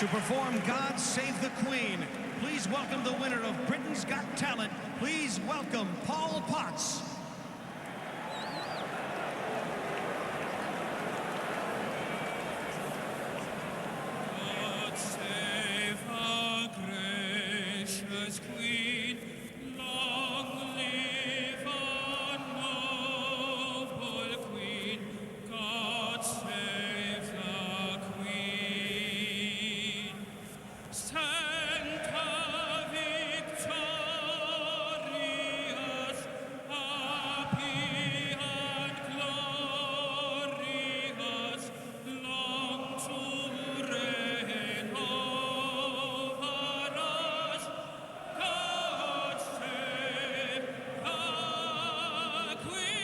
To perform God Save the Queen, please welcome the winner of Britain's Got Talent. Please welcome Paul Potts. God save our gracious Queen. Long live our noble Queen. God save the Queen. Santa victorious, happy and glorious, long to reign over us. God save the Queen.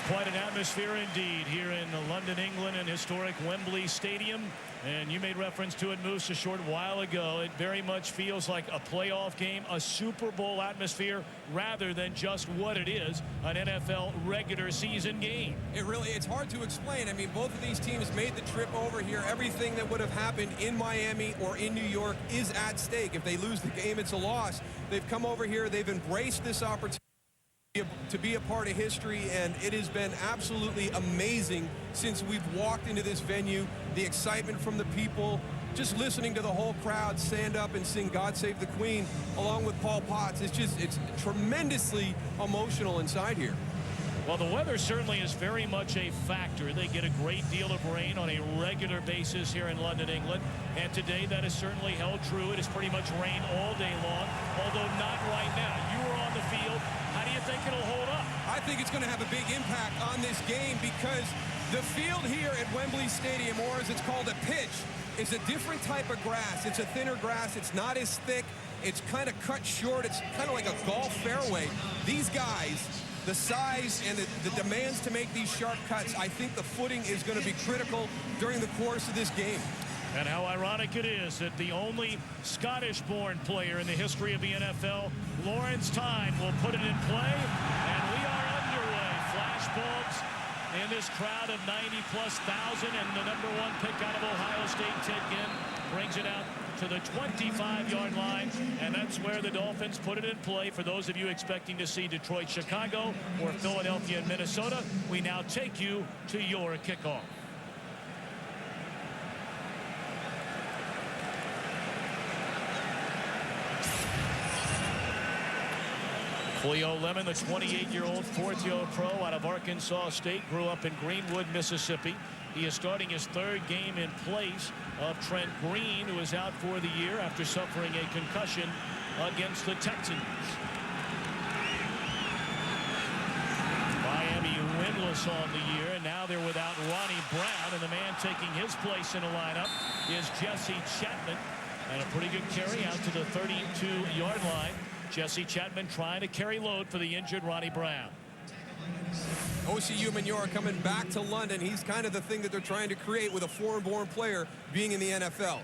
Quite an atmosphere indeed here in London, England, and historic Wembley Stadium. And you made reference to it, Moose, a short while ago. It very much feels like a playoff game, a Super Bowl atmosphere, rather than just what it is, an NFL regular season game. It's hard to explain. I mean, both of these teams made the trip over here. Everything that would have happened in Miami or in New York is at stake. If they lose the game, it's a loss. They've come over here. They've embraced this opportunity to be a part of history, and it has been absolutely amazing since we've walked into this venue. The excitement from the people, just listening to the whole crowd stand up and sing God Save the Queen along with Paul Potts. It's tremendously emotional inside here. Well, the weather certainly is very much a factor. They get a great deal of rain on a regular basis here in London, England. And today that has certainly held true. It has pretty much rained all day long, although not right now. You were on the field. How do you think it'll hold up? I think it's going to have a big impact on this game because the field here at Wembley Stadium, or as it's called a pitch, is a different type of grass. It's a thinner grass. It's not as thick. It's kind of cut short. It's kind of like a golf fairway. These guys, the size and the demands to make these sharp cuts, I think the footing is going to be critical during the course of this game. And how ironic it is that the only Scottish-born player in the history of the NFL, Lawrence Tyne, will put it in play. And we are underway. Flashbulbs in this crowd of 90-plus thousand. And the #1 pick out of Ohio State, Ted Ginn, brings it out to the 25-yard line. And that's where the Dolphins put it in play. For those of you expecting to see Detroit, Chicago, or Philadelphia and Minnesota, we now take you to your kickoff. Cleo Lemon, the 28-year-old fourth-year pro out of Arkansas State, grew up in Greenwood, Mississippi. He is starting his third game in place of Trent Green, who is out for the year after suffering a concussion against the Texans. Miami winless on the year, and now they're without Ronnie Brown, and the man taking his place in the lineup is Jesse Chapman, and a pretty good carry out to the 32-yard line. Jesse Chapman trying to carry load for the injured Ronnie Brown. Osi Umenyiora coming back to London. He's kind of the thing that they're trying to create with a foreign-born player being in the NFL.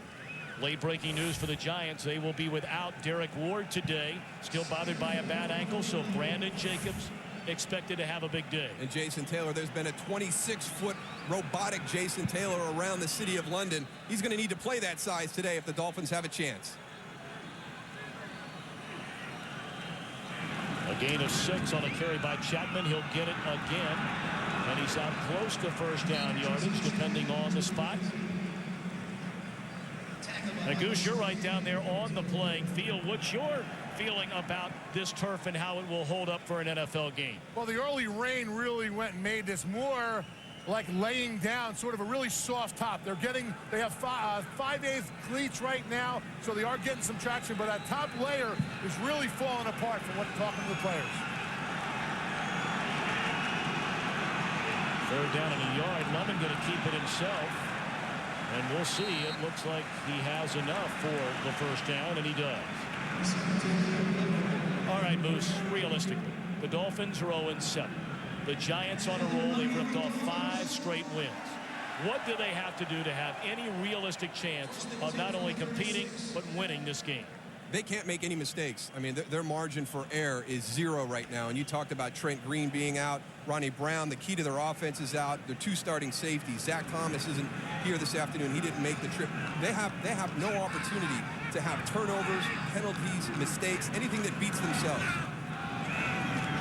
Late breaking news for the Giants. They will be without Derek Ward today. Still bothered by a bad ankle, so Brandon Jacobs expected to have a big day. And Jason Taylor, there's been a 26-foot robotic Jason Taylor around the city of London. He's going to need to play that size today if the Dolphins have a chance. A gain of 6 on a carry by Chapman. He'll get it again. And he's out close to first down yardage, depending on the spot. Now, Goose, you're right down there on the playing field. What's your feeling about this turf and how it will hold up for an NFL game? Well, the early rain really went and made this more like laying down sort of a really soft top. They have 5/8 cleats right now, so they are getting some traction, but that top layer is really falling apart from what talking to the players. Third down and a yard. Lemon going to keep it himself. And we'll see. It looks like he has enough for the first down, and he does. All right, Moose, realistically, the Dolphins are 0-7. The Giants on a roll. They've ripped off 5 straight wins. What do they have to do to have any realistic chance of not only competing but winning this game? they can't make any mistakes. I mean, their margin for error is 0 right now. And you talked about Trent Green being out, Ronnie Brown. The key to their offense is out. Their 2 starting safeties. Zach Thomas isn't here this afternoon. He didn't make the trip. They have no opportunity to have turnovers, penalties, mistakes, anything that beats themselves.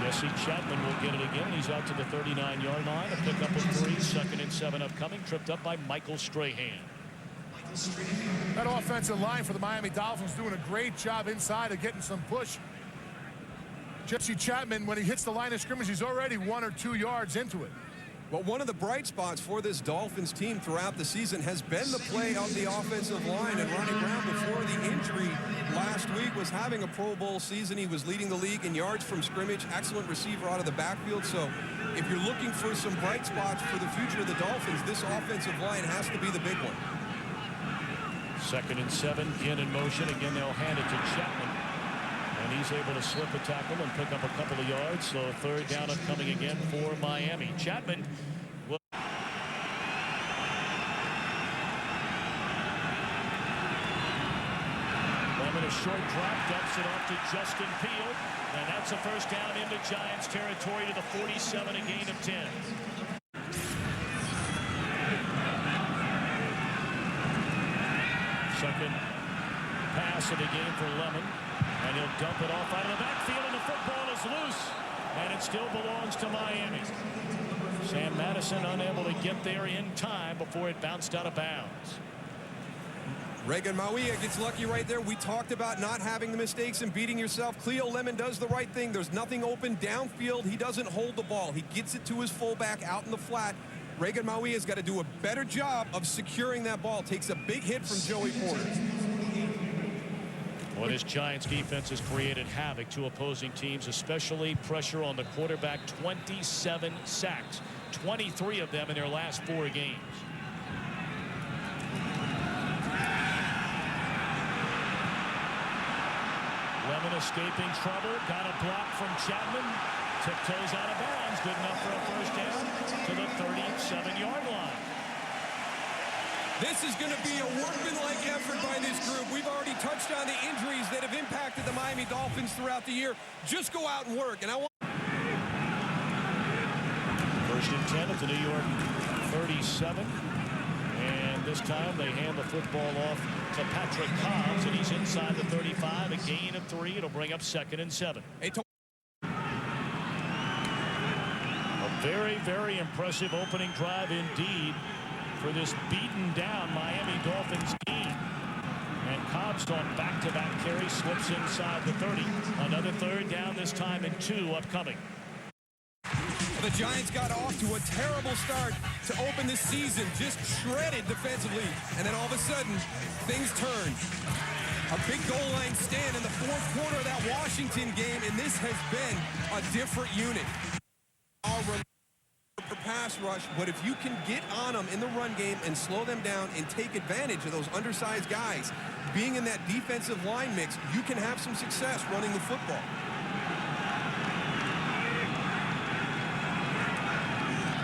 Jesse Chapman will get it again. He's out to the 39-yard line. A pickup of 3, 2nd and 7 upcoming. Tripped up by Michael Strahan. That offensive line for the Miami Dolphins doing a great job inside of getting some push. Jesse Chapman, when he hits the line of scrimmage, he's already 1 or 2 yards into it. Well, one of the bright spots for this Dolphins team throughout the season has been the play of the offensive line. And Ronnie Brown, before the injury last week, was having a Pro Bowl season. He was leading the league in yards from scrimmage. Excellent receiver out of the backfield. So if you're looking for some bright spots for the future of the Dolphins, this offensive line has to be the big one. 2nd and 7, Ginn in motion. Again, they'll hand it to Chapman. And he's able to slip a tackle and pick up a couple of yards. So 3rd down upcoming again for Miami. Chapman will... Lemon, a short drop, dumps it off to Justin Peele. And that's a 1st down into Giants territory to the 47, a gain of 10. Second pass of the game for Lemon. And he'll dump it off out of the backfield, and the football is loose. And it still belongs to Miami. Sam Madison unable to get there in time before it bounced out of bounds. Reagan Mauia gets lucky right there. We talked about not having the mistakes and beating yourself. Cleo Lemon does the right thing. There's nothing open downfield. He doesn't hold the ball. He gets it to his fullback out in the flat. Reagan Mauia's got to do a better job of securing that ball. Takes a big hit from Joey Porter. Well, this Giants defense has created havoc to opposing teams, especially pressure on the quarterback. 27 sacks, 23 of them in their last 4 games. Lemon escaping trouble, got a block from Chapman, tiptoes out of bounds, good enough for a 1st down to the 37-yard line. This is going to be a workmanlike effort by this group. We've already touched on the injuries that have impacted the Miami Dolphins throughout the year. Just go out and work. And I want 1st and 10 at the New York 37. And this time they hand the football off to Patrick Cobbs, and he's inside the 35, a gain of 3. It'll bring up 2nd and 7. A very, very impressive opening drive indeed for this beaten down Miami Dolphins team. And Cobbs on back-to-back carry, slips inside the 30. Another 3rd down, this time in 2 upcoming. The Giants got off to a terrible start to open this season, just shredded defensively, and then all of a sudden things turned. A big goal line stand in the 4th quarter of that Washington game, and this has been a different unit. For pass rush, but if you can get on them in the run game and slow them down and take advantage of those undersized guys being in that defensive line mix, you can have some success running the football.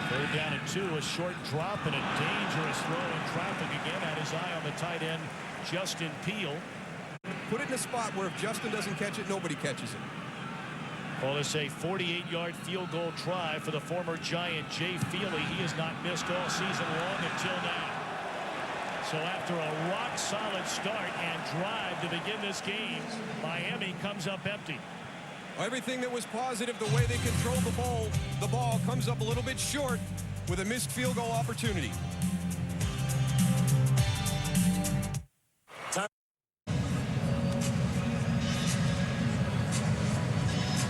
Third down and 2, a short drop and a dangerous throw in traffic again. Had his eye on the tight end, Justin Peele. Put it in a spot where if Justin doesn't catch it, nobody catches it. Well, it's a 48-yard field goal try for the former Giant Jay Feely. He has not missed all season long until now. So after a rock-solid start and drive to begin this game, Miami comes up empty. Everything that was positive, the way they controlled the ball comes up a little bit short with a missed field goal opportunity.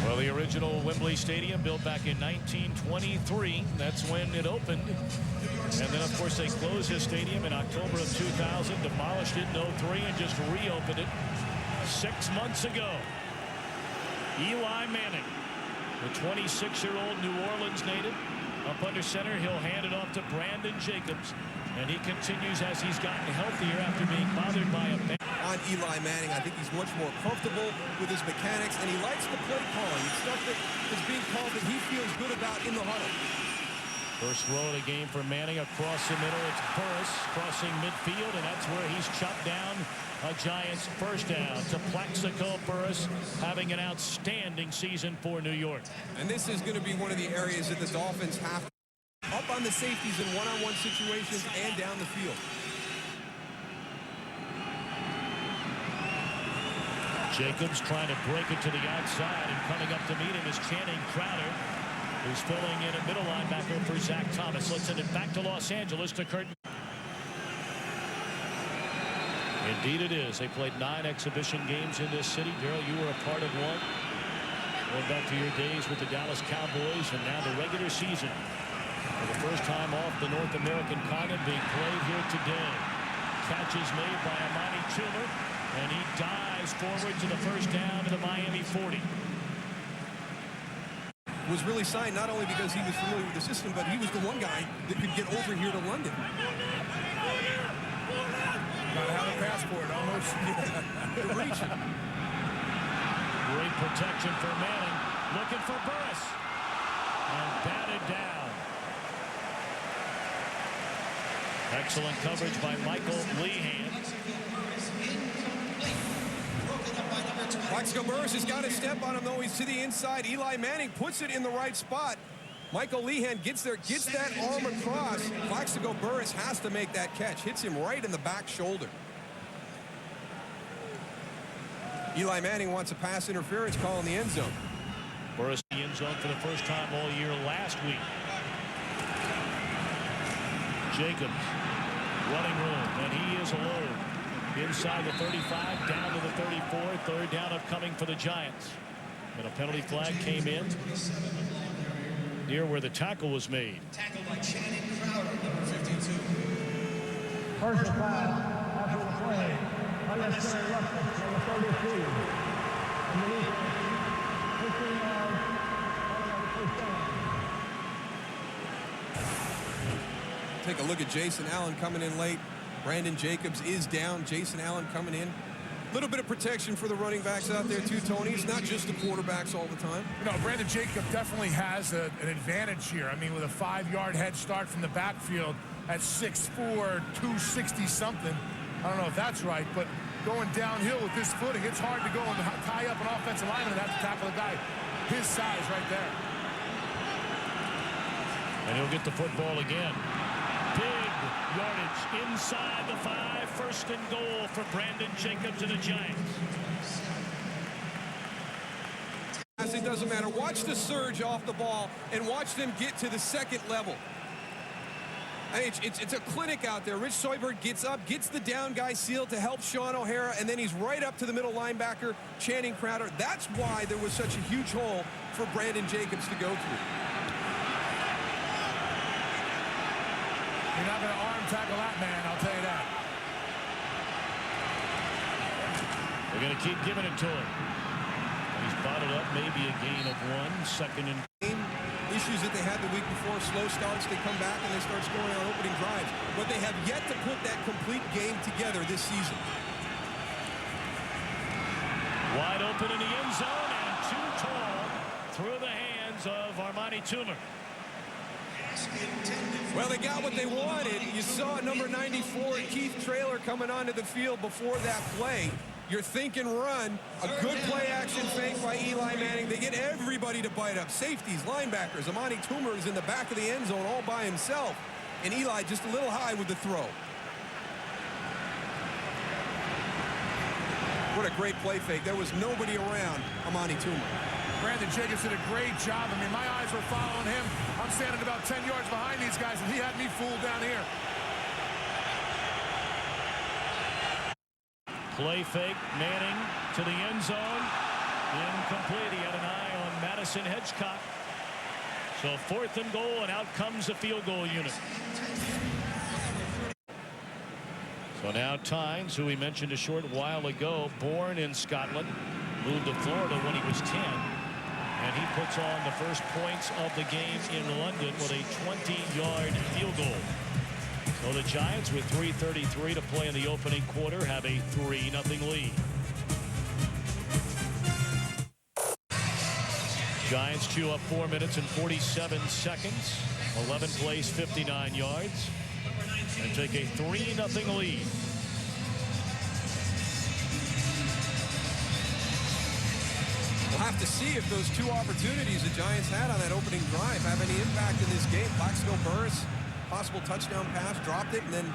Well, the original Wembley Stadium built back in 1923. That's when it opened. And then, of course, they closed this stadium in October of 2000, demolished it in 03, and just reopened it 6 months ago. Eli Manning, the 26-year-old New Orleans native, up under center. He'll hand it off to Brandon Jacobs. And he continues as he's gotten healthier after being bothered by a back. On Eli Manning, I think he's much more comfortable with his mechanics, and he likes the play calling. It's stuff that is being called that he feels good about in the huddle. First throw of the game for Manning across the middle. It's Burris crossing midfield, and that's where he's chopped down a Giants first down to Plaxico Burris, having an outstanding season for New York. And this is going to be one of the areas that the Dolphins have to up on the safeties in one-on-one situations and down the field. Jacobs trying to break it to the outside, and coming up to meet him is Channing Crowder, who's filling in a middle linebacker for Zach Thomas. Let's send it back to Los Angeles to Curtin. Indeed it is. They played 9 exhibition games in this city. Daryl, you were a part of one. Going back to your days with the Dallas Cowboys, and now the regular season. For the first time off the North American continent being played here today. Catch is made by Amani Toomer, and he dives forward to the first down to the Miami 40. Was really signed not only because he was familiar with the system, but he was the one guy that could get over here to London. Gotta have a passport, almost. To reach it. Great protection for Manning. Looking for Burris. And batted down. Excellent coverage by Michael Lehan. Plaxico Burris has got to step on him, though. He's to the inside. Eli Manning puts it in the right spot. Michael Lehan gets there, gets that arm across. Plaxico Burris has to make that catch. Hits him right in the back shoulder. Eli Manning wants a pass interference call in the end zone. Burris in the end zone for the first time all year last week. Jacobs running room, and he is alone. Inside the 35, down to the 34. Third down upcoming for the Giants. And a penalty flag came in near where the tackle was made. Tackled by Channing Crowder, number 52. First foul after the play. Unnecessary roughness, number 33. Underneath 15 yards. Take a look at Jason Allen coming in late. Brandon Jacobs is down. Jason Allen coming in. A little bit of protection for the running backs out there too, Tony. It's not just the quarterbacks all the time. You know, Brandon Jacob definitely has an advantage here. I mean, with a 5-yard head start from the backfield at 6'4", 260-something. I don't know if that's right, but going downhill with this footing, it's hard to go and tie up an offensive lineman and have to tackle a guy his size right there. And he'll get the football again. Big yardage inside the 5. First and goal for Brandon Jacobs and the Giants. It doesn't matter. Watch the surge off the ball and watch them get to the second level. I mean, it's a clinic out there. Rich Soibert gets up, gets the down guy sealed to help Sean O'Hara, and then he's right up to the middle linebacker, Channing Crowder. That's why there was such a huge hole for Brandon Jacobs to go through. You're not going to arm tackle that man, I'll tell you that. They're going to keep giving it to him. He's bottled up, maybe a gain of 1. Second and... Issues that they had the week before, slow starts, they come back and they start scoring on opening drives. But they have yet to put that complete game together this season. Wide open in the end zone and too tall through the hands of Armani Toomer. Well, they got what they wanted. You saw number 94, Keith Traylor, coming onto the field before that play. You're thinking run, a good play action fake by Eli Manning. They get everybody to bite up. Safeties, linebackers. Amani Toomer is in the back of the end zone all by himself. And Eli just a little high with the throw. What a great play fake. There was nobody around Amani Toomer. Brandon Jacobs did a great job. I mean, my eyes were following him. I'm standing about 10 yards behind these guys, and he had me fooled down here. Play fake, Manning to the end zone. Incomplete. He had an eye on Madison Hedgecock. So 4th and goal, and out comes the field goal unit. So now Tynes, who we mentioned a short while ago, born in Scotland, moved to Florida when he was 10. And he puts on the first points of the game in London with a 20-yard field goal. So the Giants, with 3:33 to play in the opening quarter, have a 3-0 lead. Giants chew up 4 minutes and 47 seconds. 11 plays, 59 yards. And take a 3-0 lead. We'll have to see if those two opportunities the Giants had on that opening drive have any impact in this game. Plaxico Burress, possible touchdown pass, dropped it, and then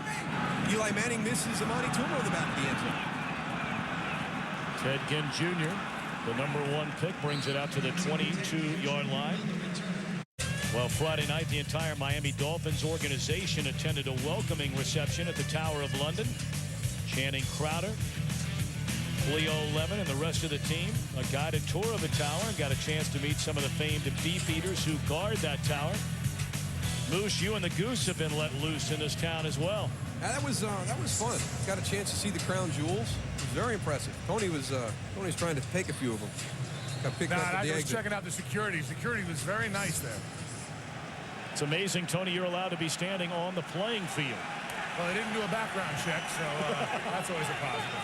Eli Manning misses Amani Toomer in the back of the end zone. Ted Ginn Jr., the #1 pick, brings it out to the 22-yard line. Well, Friday night, the entire Miami Dolphins organization attended a welcoming reception at the Tower of London. Channing Crowder, Cleo Levin, and the rest of the team. A guided tour of the tower and got a chance to meet some of the famed beef eaters who guard that tower. Moose, you and the Goose have been let loose in this town as well. Yeah, that was fun. Got a chance to see the crown jewels. It was very impressive. Tony's trying to take a few of them. Got picked up at the I was exit. checking out the security. Security was very nice there. It's amazing, Tony, you're allowed to be standing on the playing field. Well, they didn't do a background check, so that's always a positive.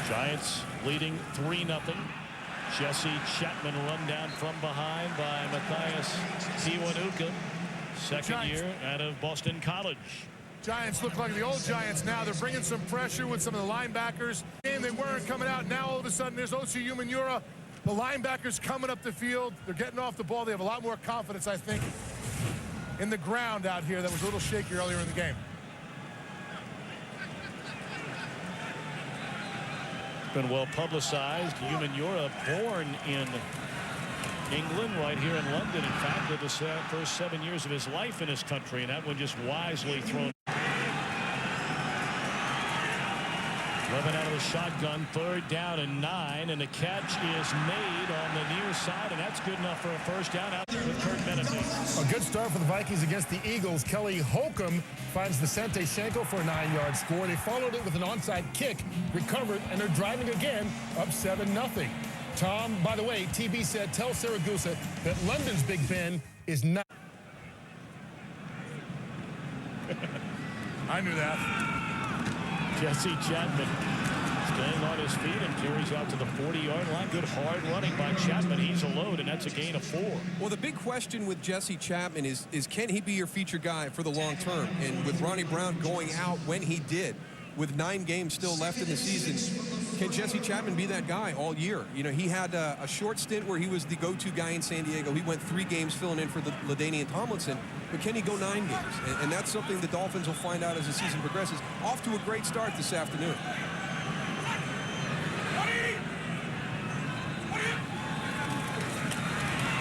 Giants leading 3-0. Jesse Chapman run down from behind by Matthias Kiwanuka. Second year out of Boston College. Giants look like the old Giants now. They're bringing some pressure with some of the linebackers. Game they weren't coming out. Now all of a sudden there's Osi Umenyiora. The linebackers coming up the field. They're getting off the ball. They have a lot more confidence, I think, in the ground out here that was a little shaky earlier in the game. Been well publicized. Umenyiora, born in England, right here in London. In fact, lived the first 7 years of his life in his country, and that one just wisely thrown. Levin out of the shotgun, 3rd down and 9, and the catch is made on the near side, and that's good enough for a first down out there with Kurt Menefee. A good start for the Vikings against the Eagles. Kelly Holcomb finds Vicente Schenkel for a 9-yard score. They followed it with an onside kick, recovered, and they're driving again, up 7-0. Tom, by the way, TB said, tell Siragusa that London's Big Ben is not. I knew that. Jesse Chapman staying on his feet and carries out to the 40-yard line. Good hard running by Chapman. He's a load, and that's a gain of 4. Well, the big question with Jesse Chapman is can he be your feature guy for the long term? And with Ronnie Brown going out when he did, with 9 games still left in the season, can Jesse Chapman be that guy all year? You know, he had a short stint where he was the go-to guy in San Diego. He went 3 games filling in for the LaDainian Tomlinson. But can he go 9 games? And that's something the Dolphins will find out as the season progresses. Off to a great start this afternoon.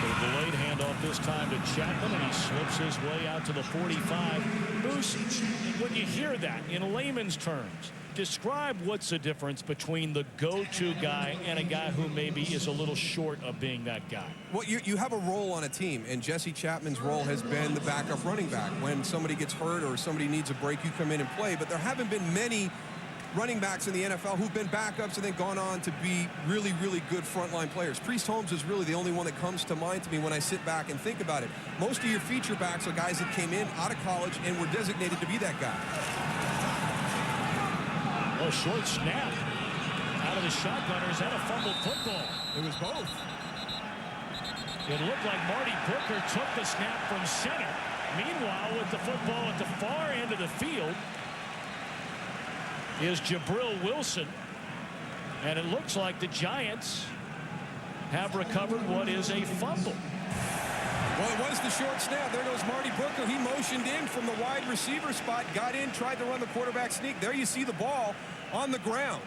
The delayed handoff this time to Chapman, and he slips his way out to the 45. Moose, when you hear that in layman's terms, describe what's the difference between the go-to guy and a guy who maybe is a little short of being that guy. Well, you have a role on a team, and Jesse Chapman's role has been the backup running back. When somebody gets hurt or somebody needs a break, you come in and play. But there haven't been many running backs in the NFL who've been backups and then gone on to be really, really good frontline players. Priest Holmes is really the only one that comes to mind to me when I sit back and think about it. Most of your feature backs are guys that came in out of college and were designated to be that guy. Oh, short snap out of the shotgunner. Is that a fumbled football? It was both. It looked like Marty Booker took the snap from center. Meanwhile, with the football at the far end of the field is Jabril Wilson. And it looks like the Giants have recovered what is a fumble. Well, it was the short snap. There goes Marty Booker. He motioned in from the wide receiver spot, got in, tried to run the quarterback sneak. There you see the ball on the ground.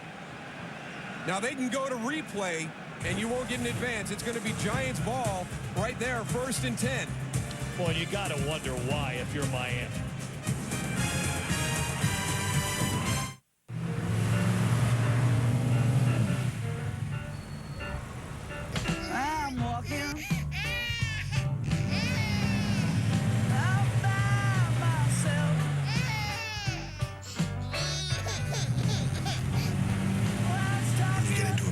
Now they can go to replay, and you won't get an advance. It's going to be Giants ball right there, 1st and 10. Boy, you got to wonder why if you're Miami. I'm walking.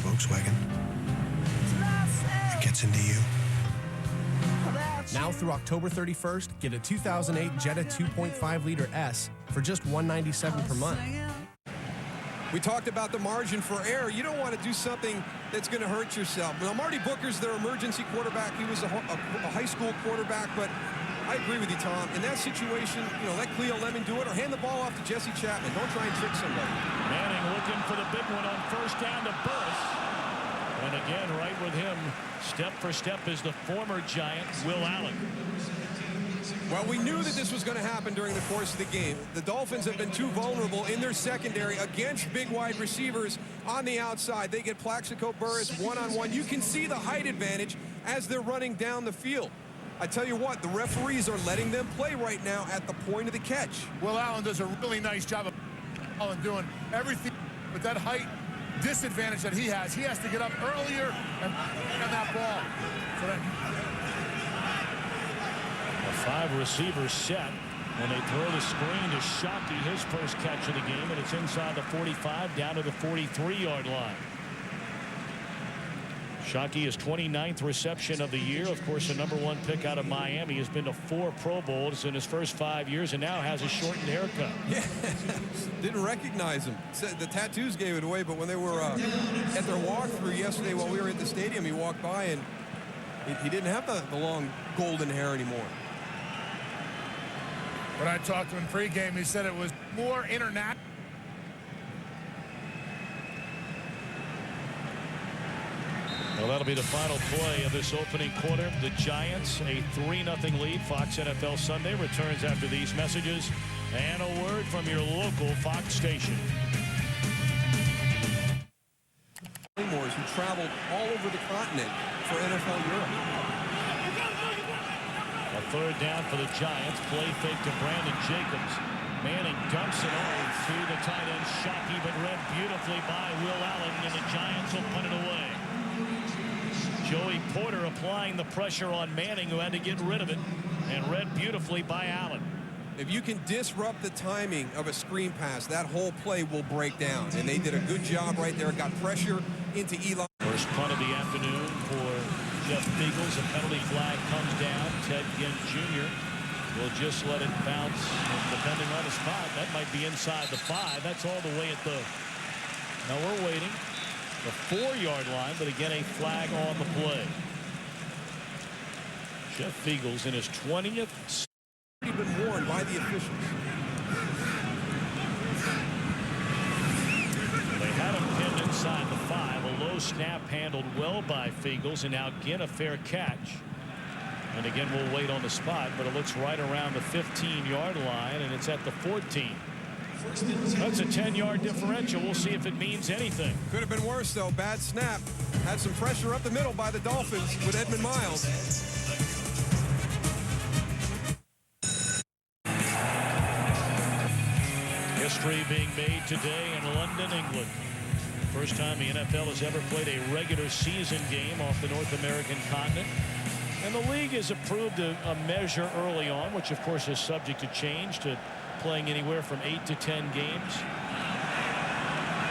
Volkswagen. It gets into you. Now through October 31st, get a 2008 Jetta 2.5-liter S for just $197 per month. We talked about the margin for error. You don't want to do something that's going to hurt yourself. Now, Marty Booker's their emergency quarterback. He was a high school quarterback, but I agree with you, Tom. In that situation, you know, let Cleo Lemon do it or hand the ball off to Jesse Chapman. Don't try and trick somebody. Manning looking for the big one on first down to Burris. And again, right with him, step for step, is the former Giant, Will Allen. Well, we knew that this was going to happen during the course of the game. The Dolphins have been too vulnerable in their secondary against big wide receivers on the outside. They get Plaxico Burris one-on-one. You can see the height advantage as they're running down the field. I tell you what, the referees are letting them play right now at the point of the catch. Will Allen does a really nice job of doing everything with that height disadvantage that he has. He has to get up earlier and on that ball. So that 5 receivers set, and they throw the screen to Shockey, his first catch of the game, and it's inside the 45 down to the 43-yard line. Shockey is 29th reception of the year. Of course, the #1 pick out of Miami, has been to 4 Pro Bowls in his first 5 years and now has a shortened haircut. Yeah, didn't recognize him. The tattoos gave it away, but when they were at their walkthrough yesterday while we were at the stadium, he walked by and he didn't have the long golden hair anymore. When I talked to him pregame, he said it was more international. Well, that'll be the final play of this opening quarter. The Giants, a 3-0 lead. Fox NFL Sunday returns after these messages and a word from your local Fox station. Claymores, who traveled all over the continent for NFL Europe. A third down for the Giants. Play fake to Brandon Jacobs. Manning dumps it off to the tight end Shockey, but read beautifully by Will Allen, and the Giants will put it away. Joey Porter applying the pressure on Manning, who had to get rid of it, and read beautifully by Allen. If you can disrupt the timing of a screen pass, that whole play will break down, and they did a good job right there. Got pressure into Eli. First punt of the afternoon for Jeff Beagles. A penalty flag comes down. Ted Ginn Jr. will just let it bounce, depending on the spot. That might be inside the 5. That's all the way at the... Now we're waiting. The 4-yard line, but again, a flag on the play. Jeff Beagles in his 20th. Been warned by the officials. They had him pinned inside the 5. A low snap handled well by Beagles, and now again a fair catch. And again, we'll wait on the spot, but it looks right around the 15-yard line, and it's at the 14. That's a 10-yard differential. We'll see if it means anything. Could have been worse, though. Bad snap. Had some pressure up the middle by the Dolphins with Edmund Miles. History being made today in London, England. First time the NFL has ever played a regular season game off the North American continent. And the league has approved a measure early on, which of course is subject to change, to playing anywhere from 8 to 10 games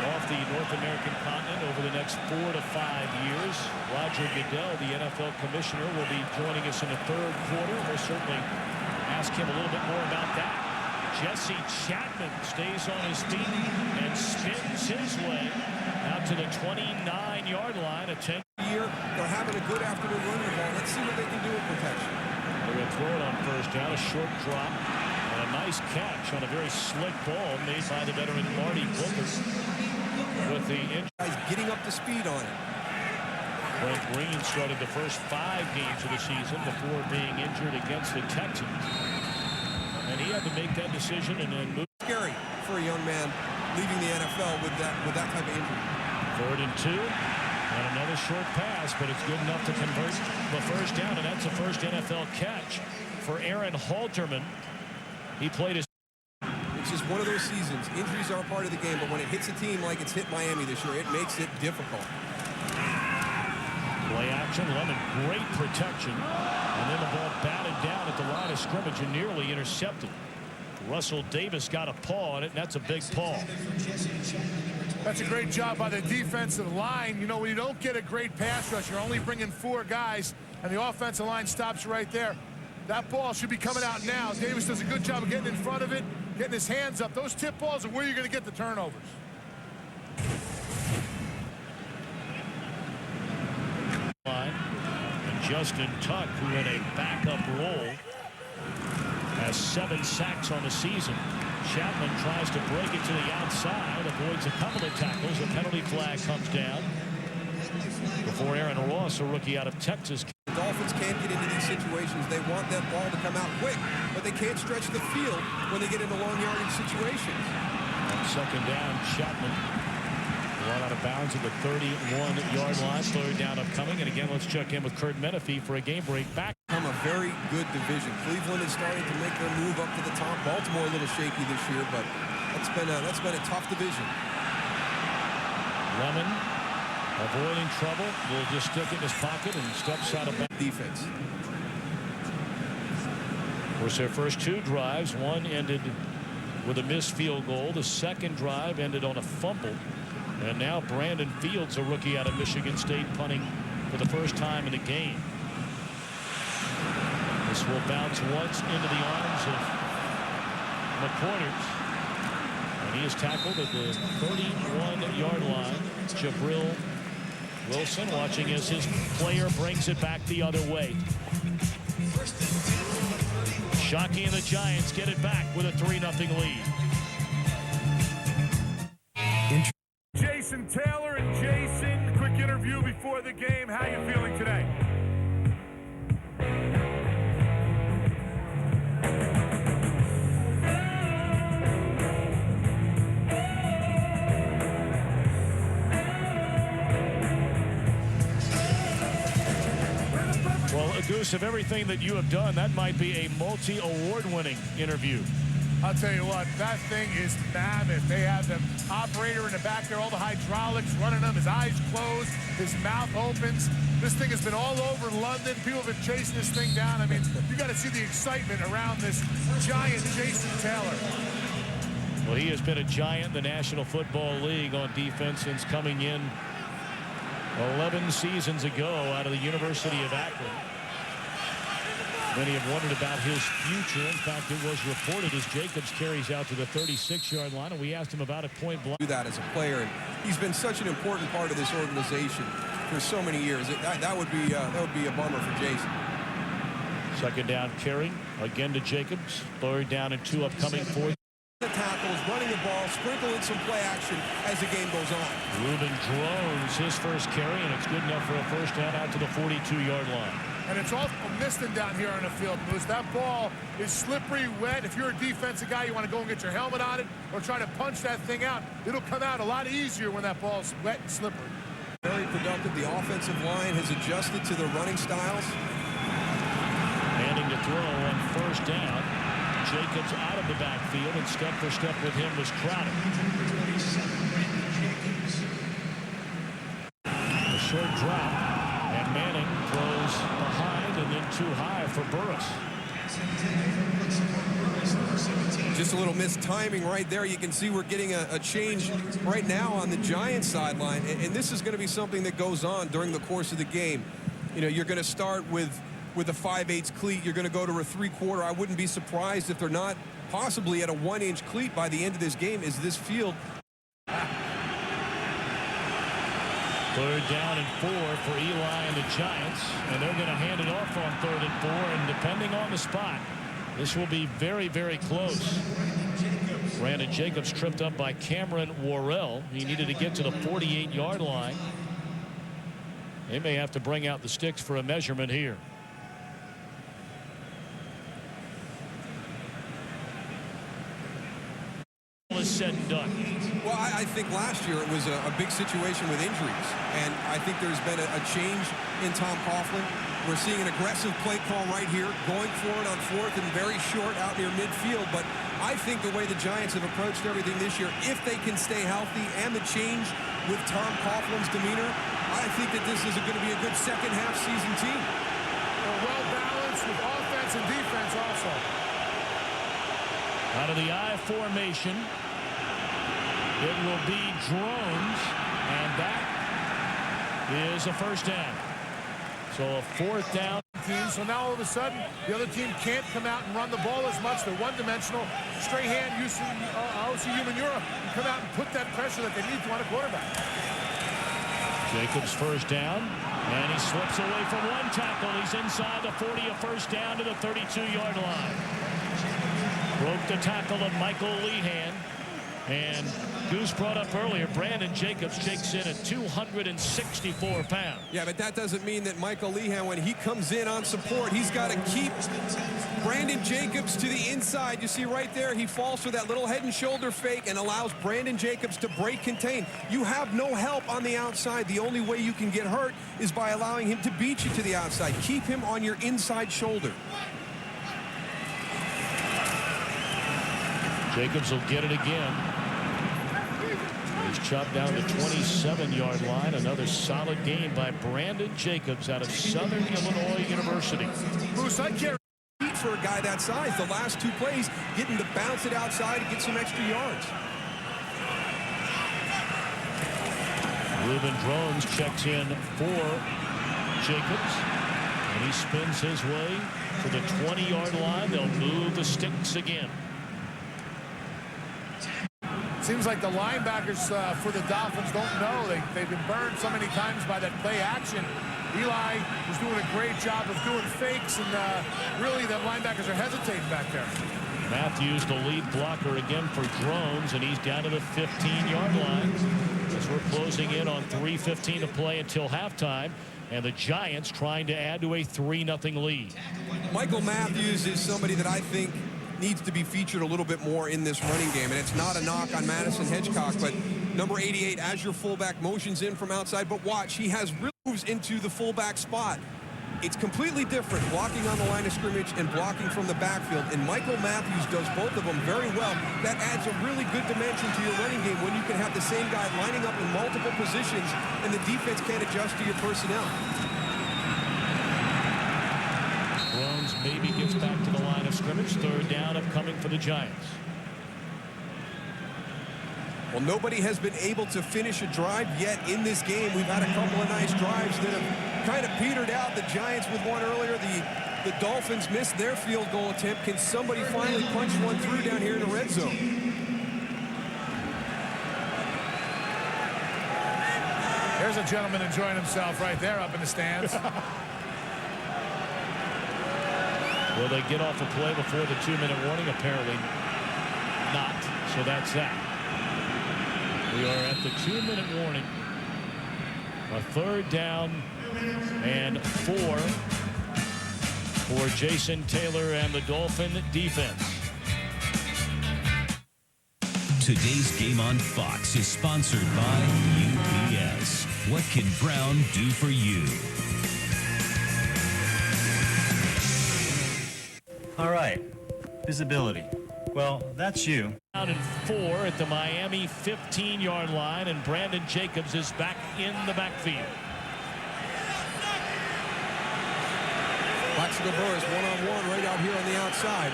off the North American continent over the next 4 to 5 years. Roger Goodell, the NFL commissioner, will be joining us in the third quarter. We'll certainly ask him a little bit more about that. Jesse Chapman stays on his feet and spins his way out to the 29-yard line. A 10 year. They're having a good afternoon running the ball. Let's see what they can do in protection. They're going to throw it on first down. A short drop. And a nice catch on a very slick ball made by the veteran Marty Booker. With the guys getting up to speed on it. Brent Green started the first 5 games of the season before being injured against the Texans. And he had to make that decision and then move. Scary for a young man leaving the NFL with that type of injury. 3rd and 2. And another short pass, but it's good enough to convert the first down, and that's the first NFL catch for Aaron Halterman. He played his... It's just one of those seasons. Injuries are a part of the game, but when it hits a team like it's hit Miami this year, it makes it difficult. Play action, Lemon, great protection. And then the ball batted down at the line of scrimmage and nearly intercepted. Russell Davis got a paw on it, and that's a big paw. That's a great job by the defensive line. You know, when you don't get a great pass rush, you're only bringing 4 guys, and the offensive line stops right there. That ball should be coming out now. Davis does a good job of getting in front of it, getting his hands up. Those tip balls are where you're going to get the turnovers. Justin Tuck, who in a backup role has 7 sacks on the season. Chapman tries to break it to the outside, avoids a couple of tackles. A penalty flag comes down before Aaron Ross, a rookie out of Texas. The Dolphins can't get into these situations. They want that ball to come out quick, but they can't stretch the field when they get into long yardage situations. On second down, Chapman run out of bounds at the 31-yard line. Third down upcoming. And again, let's check in with Curt Menefee for a game break back. From a very good division. Cleveland is starting to make their move up to the top. Baltimore a little shaky this year, but that's been a tough division. Lemon avoiding trouble. Will just stick it in his pocket and steps out of bounds. Defense. Of course, their first 2 drives, one ended with a missed field goal. The second drive ended on a fumble. And now Brandon Fields, a rookie out of Michigan State, punting for the first time in the game. This will bounce once into the arms of McCourters. And he is tackled at the 31-yard line. Jabril Wilson watching as his player brings it back the other way. Shockey and the Giants get it back with a 3-0 lead. Jason Taylor and Jason, quick interview before the game. How you feeling today? Well, Goose, of everything that you have done, that might be a multi-award-winning interview. I'll tell you what, that thing is mammoth. They have the operator in the back there, all the hydraulics running them, his eyes closed, his mouth opens. This thing has been all over London. People have been chasing this thing down. I mean, you got to see the excitement around this giant Jason Taylor. Well, he has been a giant in the National Football League on defense since coming in 11 seasons ago out of the University of Akron. Many have wondered about his future. In fact, it was reported as Jacobs carries out to the 36-yard line, and we asked him about it point blank. Do that as a player, and he's been such an important part of this organization for so many years. That would be a bummer for Jason. Second down carry again to Jacobs. Third down and 2 upcoming for the tackles, running the ball, sprinkling some play action as the game goes on. Reuben Drones, his first carry, and it's good enough for a first down out to the 42-yard line. And it's all misting down here on the field, Moose. That ball is slippery, wet. If you're a defensive guy, you want to go and get your helmet on it or try to punch that thing out. It'll come out a lot easier when that ball's wet and slippery. Very productive. The offensive line has adjusted to the running styles. Handing to throw on first down. Jacobs out of the backfield, and step for step with him was Crowder. A short drop, and Manning throws behind and then too high for Burris. Just a little missed timing right there. You can see we're getting a change right now on the Giants sideline, and this is going to be something that goes on during the course of the game. You know, you're going to start with a 5/8 cleat. You're going to go to a 3/4. I wouldn't be surprised if they're not possibly at a 1-inch cleat by the end of this game as this field. Third down and 4 for Eli and the Giants, and they're going to hand it off on 3rd and 4, and depending on the spot, this will be very, very close. Brandon Jacobs tripped up by Cameron Worrell. He needed to get to the 48-yard line. They may have to bring out the sticks for a measurement here. Said and done. Well, I think last year it was a big situation with injuries, and I think there's been a change in Tom Coughlin. We're seeing an aggressive play call right here, going for it on 4th and very short out near midfield. But I think the way the Giants have approached everything this year, if they can stay healthy and the change with Tom Coughlin's demeanor, I think that this is going to be a good second-half season team. Well balanced with offense and defense also. Out of the I formation, it will be Drones, and that is a first down. So a 4th down. So now all of a sudden, the other team can't come out and run the ball as much. They're one-dimensional. Strahan, Osi Umenyiora can come out and put that pressure that they need to on a quarterback. Jacobs first down, and he slips away from one tackle. He's inside the 40, a first down to the 32-yard line. Broke the tackle of Michael Lehan. And Goose brought up earlier, Brandon Jacobs checks in at 264 pounds. Yeah, but that doesn't mean that Michael Lehan, when he comes in on support, he's got to keep Brandon Jacobs to the inside. You see right there, he falls for that little head and shoulder fake and allows Brandon Jacobs to break contain. You have no help on the outside. The only way you can get hurt is by allowing him to beat you to the outside. Keep him on your inside shoulder. Jacobs will get it again. He's chopped down the 27-yard line. Another solid game by Brandon Jacobs out of Southern Illinois University. Bruce, I can't beat for a guy that size. The last two plays, getting to bounce it outside and get some extra yards. Reuben Drones checks in for Jacobs. And he spins his way to the 20-yard line. They'll move the sticks again. Seems like the linebackers for the Dolphins don't know. They've been burned so many times by that play action. Eli was doing a great job of doing fakes, and really the linebackers are hesitating back there. Matthews, the lead blocker again for Drones, and he's down to the 15-yard line as we're closing in on 3:15 to play until halftime. And the Giants trying to add to a 3-0 lead. Michael Matthews is somebody that I think needs to be featured a little bit more in this running game, and it's not a knock on Madison Hedgecock, but number 88 as your fullback motions in from outside. But watch, he has real moves into the fullback spot. It's completely different blocking on the line of scrimmage and blocking from the backfield, and Michael Matthews does both of them very well. That adds a really good dimension to your running game when you can have the same guy lining up in multiple positions and the defense can't adjust to your personnel. Drones maybe gets back to the line of scrimmage. Third down upcoming for the Giants. Well, nobody has been able to finish a drive yet in this game. We've had a couple of nice drives that have kind of petered out. The Giants with one earlier. The Dolphins missed their field goal attempt. Can somebody finally punch one through down here in the red zone? There's a gentleman enjoying himself right there up in the stands. Will they get off a play before the 2-minute warning? Apparently not. So that's that. We are at the 2-minute warning. A third down and 4 for Jason Taylor and the Dolphin defense. Today's game on Fox is sponsored by UPS. What can Brown do for you? All right, visibility. Well, that's you. Down and 4 at the Miami 15-yard line, and Brandon Jacobs is back in the backfield. Plaxico Burress one-on-one right out here on the outside.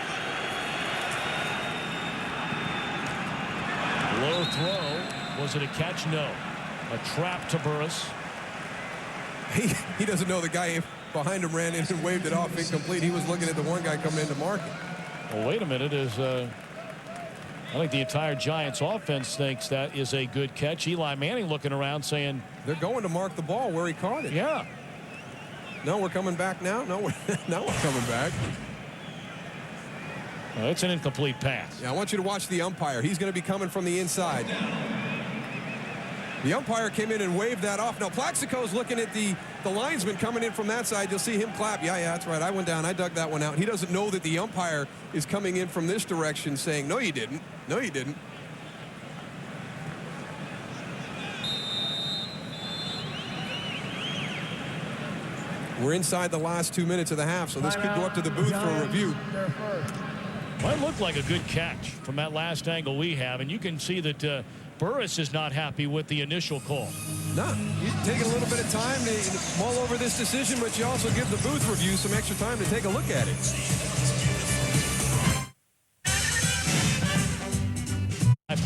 Low throw. Was it a catch? No. A trap to Burress. He doesn't know the guy behind him ran in and waved it off incomplete. He was looking at the one guy coming in to mark it. Well, wait a minute. I think the entire Giants offense thinks that is a good catch. Eli Manning looking around saying they're going to mark the ball where he caught it. Yeah. No, we're coming back now. No, now we're coming back. Well, it's an incomplete pass. Yeah, I want you to watch the umpire. He's going to be coming from the inside. The umpire came in and waved that off. Now, Plaxico's looking at the linesman coming in from that side. You'll see him clap. Yeah, that's right. I went down. I dug that one out. He doesn't know that the umpire is coming in from this direction saying, no, you didn't. No, you didn't. We're inside the last 2 minutes of the half, so this could go up to the booth for a review. Well, it looked like a good catch from that last angle we have, and you can see that Burress is not happy with the initial call. No, you take a little bit of time to mull over this decision, but you also give the booth review some extra time to take a look at it.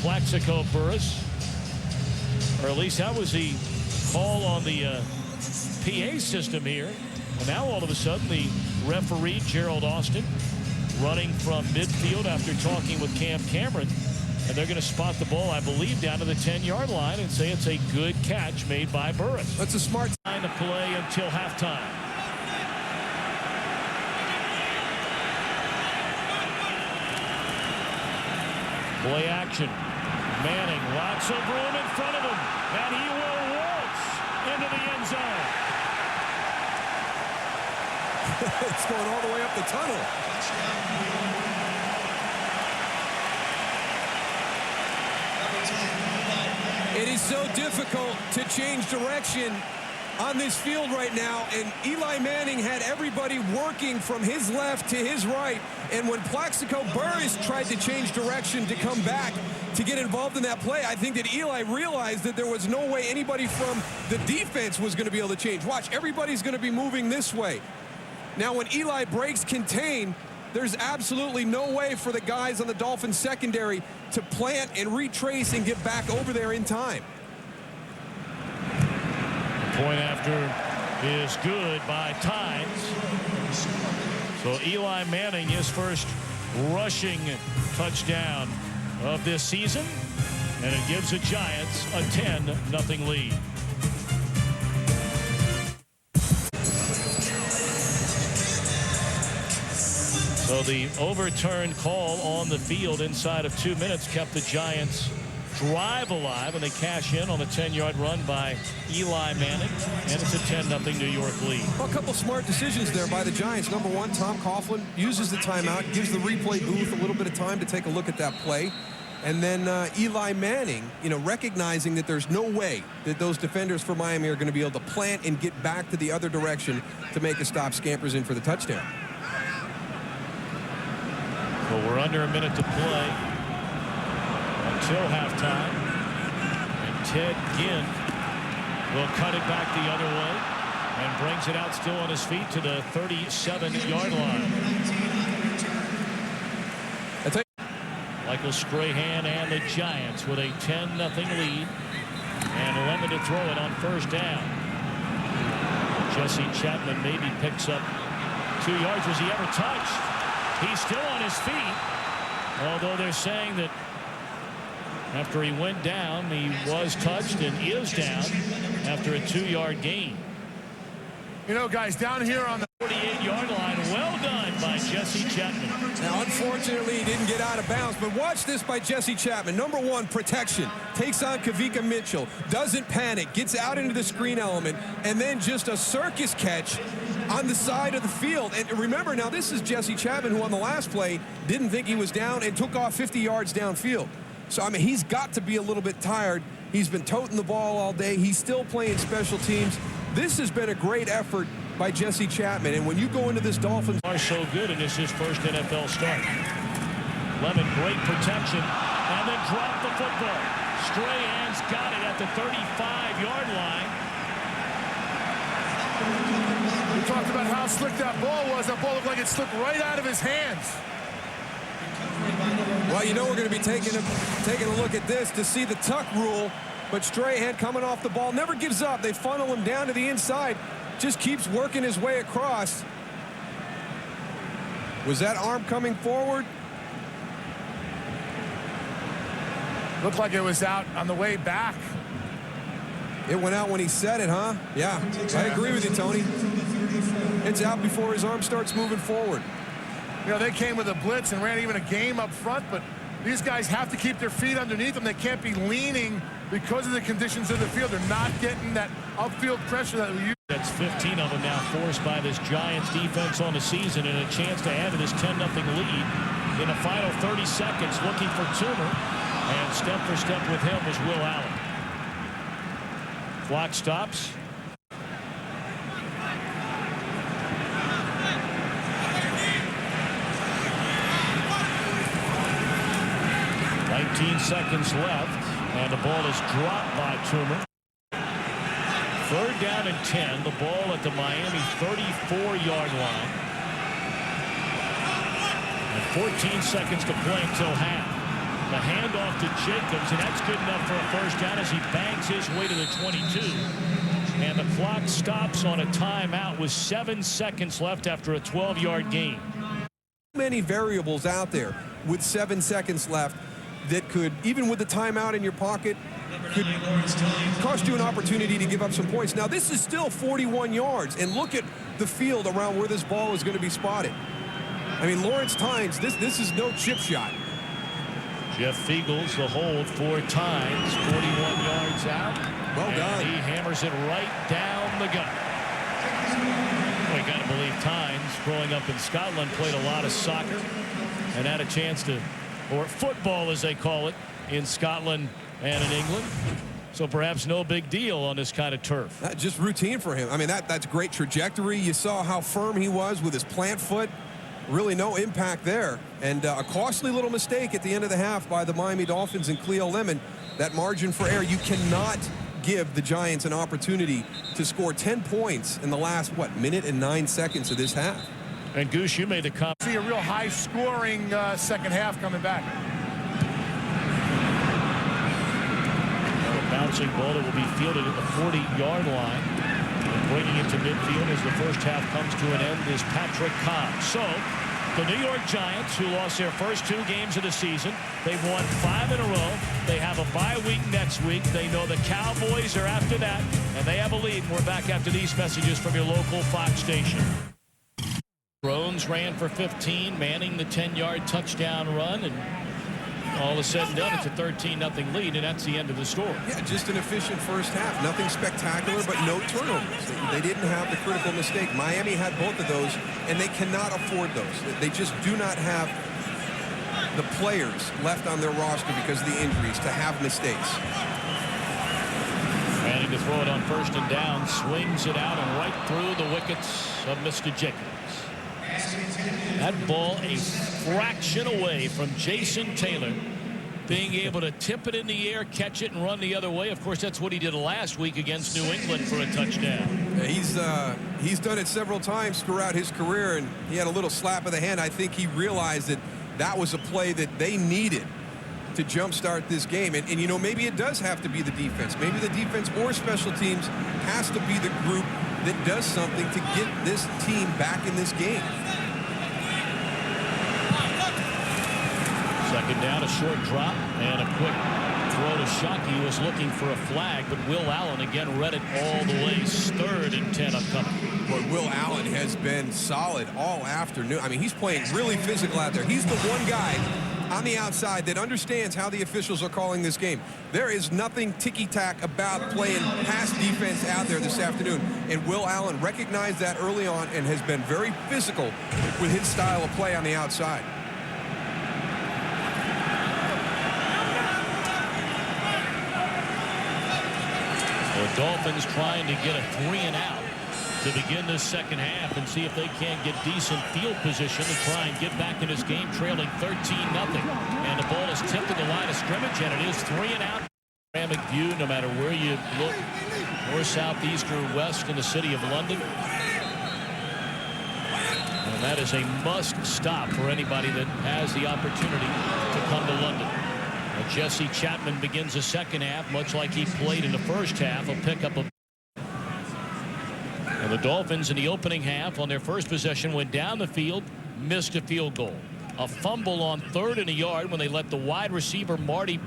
Plaxico Burress, or at least that was the call on the PA system here. And now all of a sudden the referee, Gerald Austin, running from midfield after talking with Cam Cameron, And they're going to spot the ball, I believe, down to the 10-yard line and say it's a good catch made by Burris. That's a smart time to play until halftime. Play action. Manning, lots of room in front of him, and he will waltz into the end zone. It's going all the way up the tunnel. It is so difficult to change direction on this field right now, and Eli Manning had everybody working from his left to his right, and when Plaxico Burress tried to change direction to come back to get involved in that play, I think that Eli realized that there was no way anybody from the defense was going to be able to change. Watch, everybody's going to be moving this way. Now, when Eli breaks contain, there's absolutely no way for the guys on the Dolphins secondary to plant and retrace and get back over there in time. Point after is good by Tynes. So Eli Manning, his first rushing touchdown of this season, and it gives the Giants a 10-0 lead. So the overturned call on the field inside of 2 minutes kept the Giants drive alive, and they cash in on a 10-yard run by Eli Manning, and it's a 10-0 New York lead. Well, a couple smart decisions there by the Giants. Number one, Tom Coughlin uses the timeout, gives the replay booth a little bit of time to take a look at that play. And then Eli Manning, recognizing that there's no way that those defenders for Miami are going to be able to plant and get back to the other direction to make a stop, scampers in for the touchdown. Well, we're under a minute to play until halftime, and Ted Ginn will cut it back the other way and brings it out still on his feet to the 37-yard line. Michael Strahan and the Giants with a 10-0 lead, and Lemon to throw it on first down. Jesse Chapman maybe picks up 2 yards. Was he ever touched? He's still on his feet, although they're saying that after he went down, he was touched and is down after a 2-yard gain. Guys, down here on the 48-yard line, well done by Jesse Chapman. Now, unfortunately, he didn't get out of bounds, but watch this by Jesse Chapman. Number one, protection. Takes on Kavika Mitchell. Doesn't panic. Gets out into the screen element, and then just a circus catch on the side of the field. And remember, now, this is Jesse Chapman, who on the last play didn't think he was down and took off 50 yards downfield. So, I mean, he's got to be a little bit tired. He's been toting the ball all day. He's still playing special teams. This has been a great effort by Jesse Chapman. And when you go into this Dolphins are so good, and it's his first NFL start. Lemon, great protection, and then dropped the football. Strahan's got it at the 35-yard line. We talked about how slick that ball was. That ball looked like it slipped right out of his hands. Well, we're going to be taking a look at this to see the tuck rule. But Strahan coming off the ball, never gives up. They funnel him down to the inside. Just keeps working his way across. Was that arm coming forward? Looked like it was out on the way back. It went out when he said it, huh? Yeah, I agree with you, Tony. It's out before his arm starts moving forward. They came with a blitz and ran even a game up front, but these guys have to keep their feet underneath them. They can't be leaning because of the conditions of the field. They're not getting that upfield pressure that we use. That's 15 of them now forced by this Giants defense on the season, and a chance to add to this 10-0 lead in the final 30 seconds, looking for Toomer, and step for step with him was Will Allen. Clock stops. Seconds left, and the ball is dropped by Toomer. 3rd down and 10. The ball at the Miami 34-yard line. And 14 seconds to play until half. The handoff to Jacobs, and that's good enough for a first down as he bangs his way to the 22. And the clock stops on a timeout with 7 seconds left after a 12-yard gain. Many variables out there with 7 seconds left. that could, even with the timeout in your pocket, could cost you an opportunity to give up some points. Now, this is still 41 yards, and look at the field around where this ball is going to be spotted. I mean, Lawrence Tynes, this is no chip shot. Jeff Fiegels, the hold 4 times, 41 yards out. Well done. He hammers it right down the gut. Well, you got to believe Tynes, growing up in Scotland, played a lot of soccer and had a chance to, or football as they call it, in Scotland and in England. So perhaps no big deal on this kind of turf. That's just routine for him. I mean, that's great trajectory. You saw how firm he was with his plant foot. Really no impact there. And a costly little mistake at the end of the half by the Miami Dolphins and Cleo Lemon. That margin for error. You cannot give the Giants an opportunity to score 10 points in the last, minute and 9 seconds of this half. And Goose, you made the comment. See a real high-scoring second half coming back. A bouncing ball that will be fielded at the 40-yard line. And bringing it to midfield as the first half comes to an end is Patrick Cobb. So the New York Giants, who lost their first 2 games of the season, they've won 5 in a row. They have a bye week next week. They know the Cowboys are after that, and they have a lead. We're back after these messages from your local Fox station. Drones ran for 15, manning the 10-yard touchdown run, and all is said and done, it's a 13-0 lead, and that's the end of the story. Yeah, just an efficient first half. Nothing spectacular, but no turnovers. They didn't have the critical mistake. Miami had both of those, and they cannot afford those. They just do not have the players left on their roster because of the injuries to have mistakes. Manning to throw it on 1st and down, swings it out and right through the wickets of Mr. Jacobs. That ball a fraction away from Jason Taylor being able to tip it in the air, catch it, and run the other way. Of course, that's what he did last week against New England for a touchdown. Yeah, he's done it several times throughout his career, and he had a little slap of the hand. I think he realized that that was a play that they needed to jumpstart this game. And you know, maybe it does have to be the defense. Maybe the defense or special teams has to be the group that does something to get this team back in this game. Second down, a short drop, and a quick throw to Shockey, who was looking for a flag, but Will Allen again read it all the way. 3rd and 10 upcoming. Boy, Will Allen has been solid all afternoon. I mean, he's playing really physical out there. He's the one guy on the outside that understands how the officials are calling this game. There is nothing ticky-tack about playing pass defense out there this afternoon. And Will Allen recognized that early on and has been very physical with his style of play on the outside. The Dolphins trying to get a 3-and-out to begin this second half and see if they can't get decent field position to try and get back in this game, trailing 13-0. And the ball is tipped at the line of scrimmage, and it is 3-and-out. Panoramic view, no matter where you look, north, south, east, or west in the city of London. And that is a must stop for anybody that has the opportunity to come to London. Jesse Chapman begins the second half, much like he played in the first half. He'll pick up a... And the Dolphins in the opening half on their first possession went down the field, missed a field goal. A fumble on 3rd and a yard when they let the wide receiver Marty...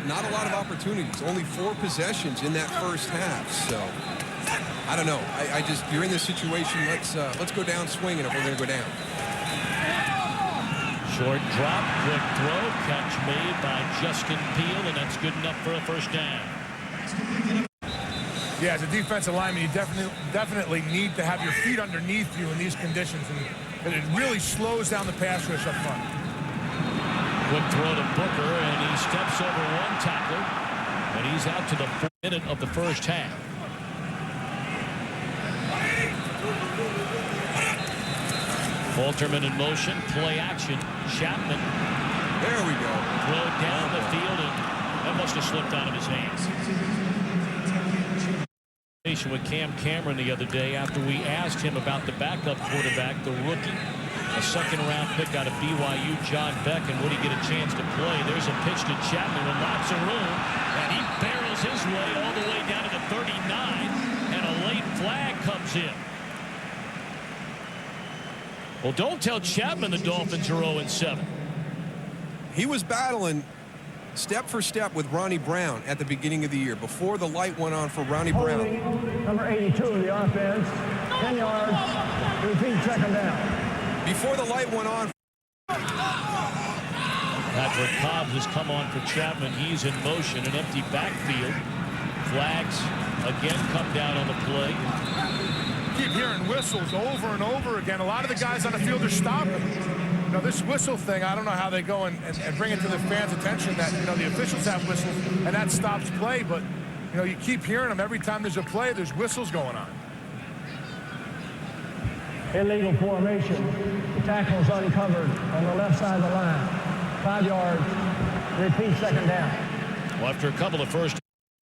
Not a lot of opportunities. Only 4 possessions in that first half. So, I don't know. I just, you're in this situation. Let's go down swinging if we're going to go down. Short drop, quick throw, catch made by Justin Peele, and that's good enough for a first down. Yeah, as a defensive lineman, you definitely need to have your feet underneath you in these conditions, and it really slows down the pass rush up front. Quick throw to Booker, and he steps over one tackler, and he's out to the 4th minute of the first half. Alterman in motion, play action. Chapman. There we go. Throw down the field, and that must have slipped out of his hands. With Cam Cameron the other day after we asked him about the backup quarterback, the rookie, a second-round pick out of BYU, John Beck, and would he get a chance to play? There's a pitch to Chapman with lots of room, and he barrels his way all the way down to the 39, and a late flag comes in. Well, don't tell Chapman the Dolphins are 0-7. He was battling step for step with Ronnie Brown at the beginning of the year, before the light went on for Ronnie Brown. Number 82 of the offense, 10 yards, repeat second down. Before the light went on. Patrick Cobb has come on for Chapman. He's in motion, an empty backfield. Flags again come down on the play. Keep hearing whistles over and over again. A lot of the guys on the field are stopping. You know, this whistle thing, I don't know how they go and bring it to the fans' attention that, you know, the officials have whistles and that stops play, but, you know, you keep hearing them. Every time there's a play, there's whistles going on. Illegal formation. The tackle's uncovered on the left side of the line. 5 yards, repeat second down. Well, after a couple of first.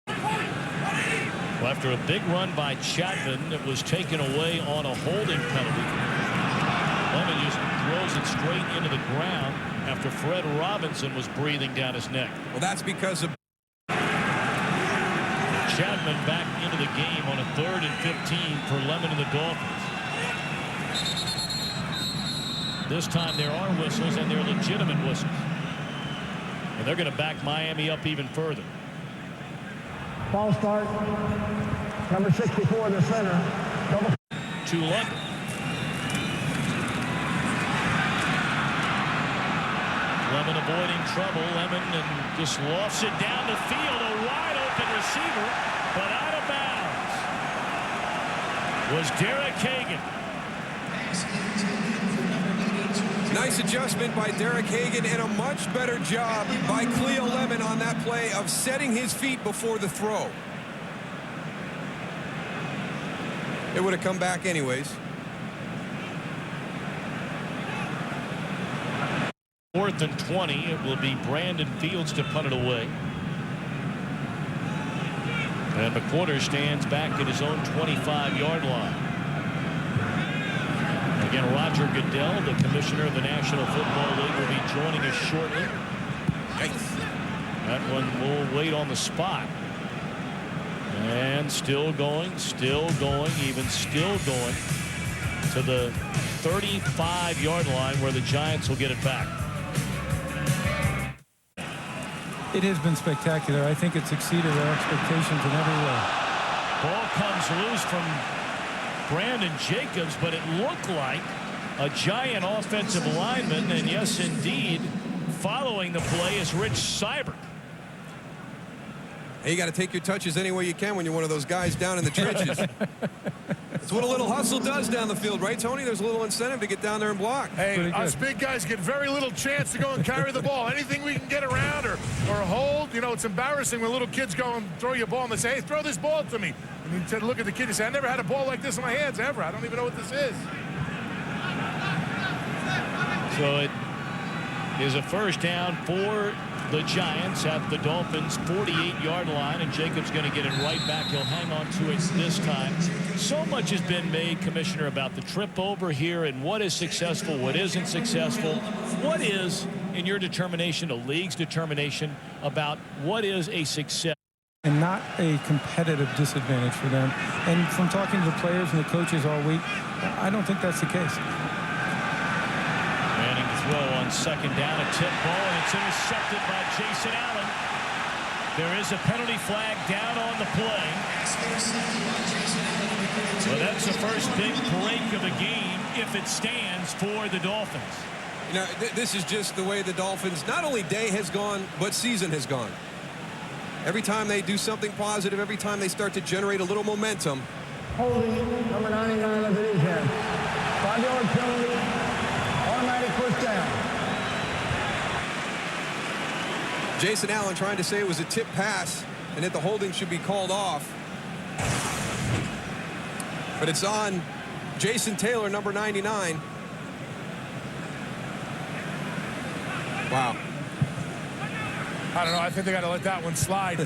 Well, after a big run by Chapman, it was taken away on a holding penalty. Lemon just throws it straight into the ground after Fred Robinson was breathing down his neck. Well, that's because of Chapman back into the game on a 3rd and 15 for Lemon and the Dolphins. This time there are whistles, and they're legitimate whistles. And they're going to back Miami up even further. False start. Number 64 in the center. To London. Lemon avoiding trouble. Lemon and just lofts it down the field. A wide open receiver, but out of bounds was Derek Hagan. nice adjustment by Derek Hagan and a much better job by Cleo Lemon on that play of setting his feet before the throw. It would have come back anyways. 4th and 20. It will be Brandon Fields to punt it away. And McWhorter stands back at his own 25-yard line. Again, Roger Goodell, the commissioner of the National Football League, will be joining us shortly. Yikes. That one will wait on the spot. And still going, even still going to the 35-yard line where the Giants will get it back. It has been spectacular. I think it's exceeded our expectations in every way. Ball comes loose from Brandon Jacobs, but it looked like a Giant offensive lineman, and yes, indeed, following the play is Rich Seibert. Hey, you got to take your touches any way you can when you're one of those guys down in the trenches. That's what a little hustle does down the field, right, Tony? There's a little incentive to get down there and block. Hey, us big guys get very little chance to go and carry the ball. Anything we can get around or hold, you know, it's embarrassing when little kids go and throw you a ball and they say, hey, throw this ball to me. And you look at the kid and say, I never had a ball like this in my hands ever. I don't even know what this is. So it is a first down for the Giants at the Dolphins' 48-yard line, and Jacobs going to get it right back. He'll hang on to it this time. So much has been made, Commissioner, about the trip over here and what is successful, what isn't successful. What is, in your determination, the league's determination about what is a success? And not a competitive disadvantage for them. And from talking to the players and the coaches all week, I don't think that's the case. Manning to throw on second down, a tip ball, and it's intercepted by Jason Allen. There is a penalty flag down on the play. So that's the first big break of the game if it stands for the Dolphins. You know, this is just the way the Dolphins, not only day has gone, but season has gone. Every time they do something positive, every time they start to generate a little momentum. Holding number 99 of the defense. 5-yard penalty. Automatic first down. Jason Allen trying to say it was a tip pass and that the holding should be called off. But it's on Jason Taylor, number 99. Wow. I don't know. I think they got to let that one slide.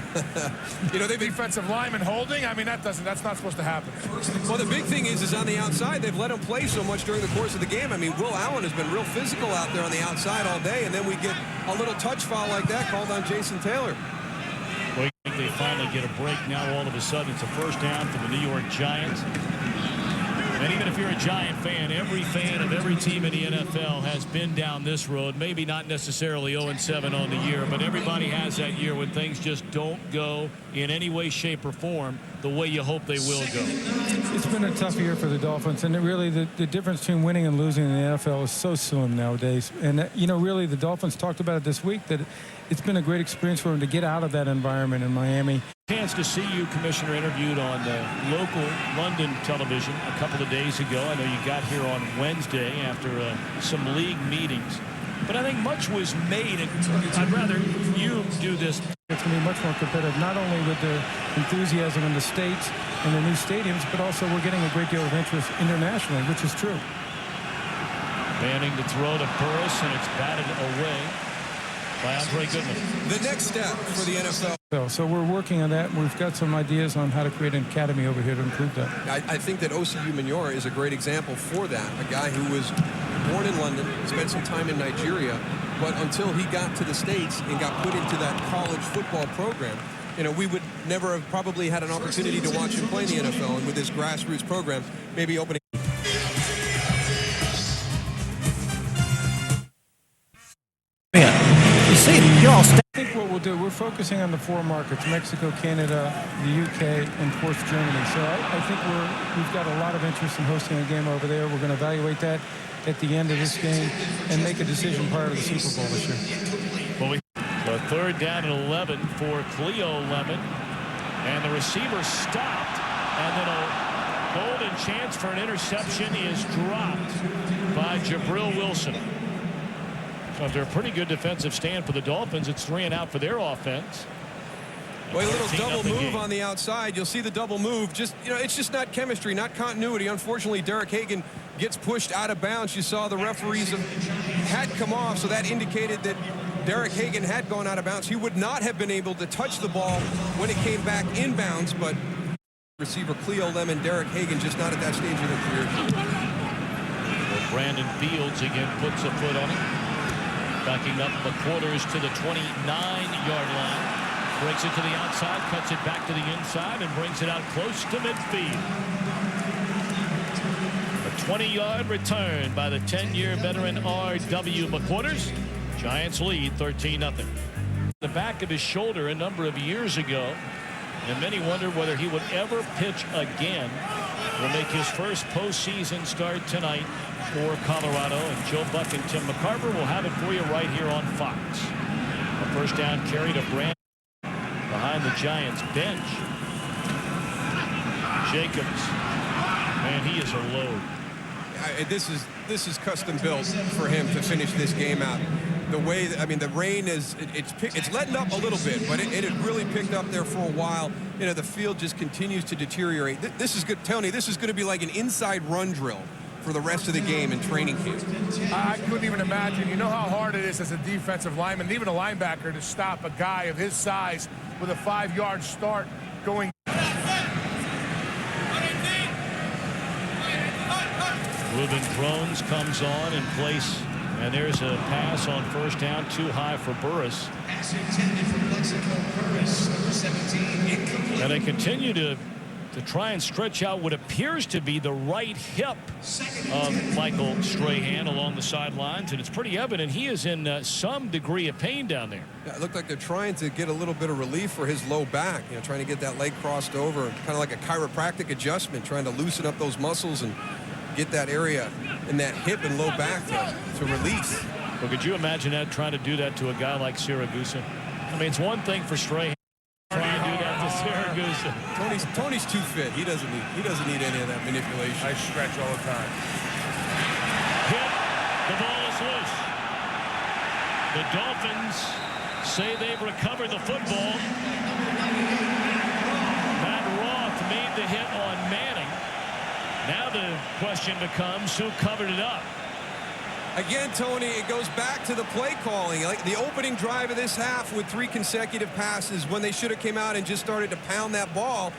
You know, defensive lineman holding. I mean, that's not supposed to happen. Well, the big thing is on the outside. They've let him play so much during the course of the game. I mean, Will Allen has been real physical out there on the outside all day, and then we get a little touch foul like that called on Jason Taylor. Well, I think they finally get a break now. All of a sudden, it's a first down for the New York Giants. And even if you're a Giant fan, every fan of every team in the NFL has been down this road. Maybe not necessarily 0-7 on the year, but everybody has that year when things just don't go in any way, shape, or form the way you hope they will go. It's been a tough year for the Dolphins, and really the difference between winning and losing in the NFL is so slim nowadays. And, you know, really the Dolphins talked about it this week, that it's been a great experience for them to get out of that environment in Miami. Chance to see you, Commissioner, interviewed on local London television a couple of days ago. I know you got here on Wednesday after some league meetings. But I think much was made, and I'd rather you do this. It's going to be much more competitive, not only with the enthusiasm in the States and the new stadiums, but also we're getting a great deal of interest internationally, which is true. Manning to throw to Burris, and it's batted away by Andre Goodman. The next step for the NFL. So we're working on that. We've got some ideas on how to create an academy over here to improve that. I think that Osi Umenyiora is a great example for that. A guy who was born in London, spent some time in Nigeria, but until he got to the States and got put into that college football program, you know, we would never have probably had an opportunity to watch him play in the NFL. And with this grassroots program, maybe opening. I think what we'll do, we're focusing on the 4 markets: Mexico, Canada, the UK, and of course Germany. So I think we've got a lot of interest in hosting a game over there. We're going to evaluate that at the end of this game and make a decision prior to the Super Bowl this year. Well, so 3rd down and 11 for Cleo Lemon, and the receiver stopped, and then a golden chance for an interception is dropped by Jabril Wilson. So after a pretty good defensive stand for the Dolphins, it's 3 and out for their offense. Well, a little double move on the outside. You'll see the double move. Just, you know, it's just not chemistry, not continuity. Unfortunately, Derek Hagan gets pushed out of bounds. You saw the referees had come off, so that indicated that Derek Hagan had gone out of bounds. He would not have been able to touch the ball when it came back inbounds, but receiver Cleo Lemon, Derek Hagan just not at that stage of their career. Well, Brandon Fields again puts a foot on it. Backing up McQuarters to the 29-yard line. Breaks it to the outside, cuts it back to the inside, and brings it out close to midfield. A 20-yard return by the 10-year veteran R.W. McQuarters. Giants lead 13-0. The back of his shoulder a number of years ago, and many wonder whether he would ever pitch again. Will make his first postseason start tonight for Colorado, and Joe Buck and Tim McCarver will have it for you right here on Fox. A first down carry to Brand behind the Giants bench. Jacobs, man, he is a load. This is custom built for him to finish this game out. The way, I mean, the rain is, it's letting up a little bit, but it had really picked up there for a while. You know, the field just continues to deteriorate. This is good, Tony. This is going to be like an inside run drill for the rest of the game in training camp. I couldn't even imagine. You know how hard it is as a defensive lineman, even a linebacker, to stop a guy of his size with a 5-yard start going. Ruben Drones comes on in place, and there's a pass on first down, too high for Burris. Pass intended for Plexico Burris, number 17, incomplete. And they continue to try and stretch out what appears to be the right hip of Michael Strahan along the sidelines, and it's pretty evident he is in some degree of pain down there. Yeah, it looked like they're trying to get a little bit of relief for his low back, you know, trying to get that leg crossed over, kind of like a chiropractic adjustment, trying to loosen up those muscles and get that area in that hip and low back to release. Well, could you imagine that, trying to do that to a guy like Siragusa? I mean, it's one thing for Strahan trying to do that to Siragusa. Tony's too fit. He doesn't need any of that manipulation. I stretch all the time. Hit. The ball is loose. The Dolphins say they've recovered the football. Matt Roth made the hit on Manning. Now the question becomes, who covered it up? Again, Tony, it goes back to the play calling. Like the opening drive of this half with 3 consecutive passes when they should have came out and just started to pound that ball.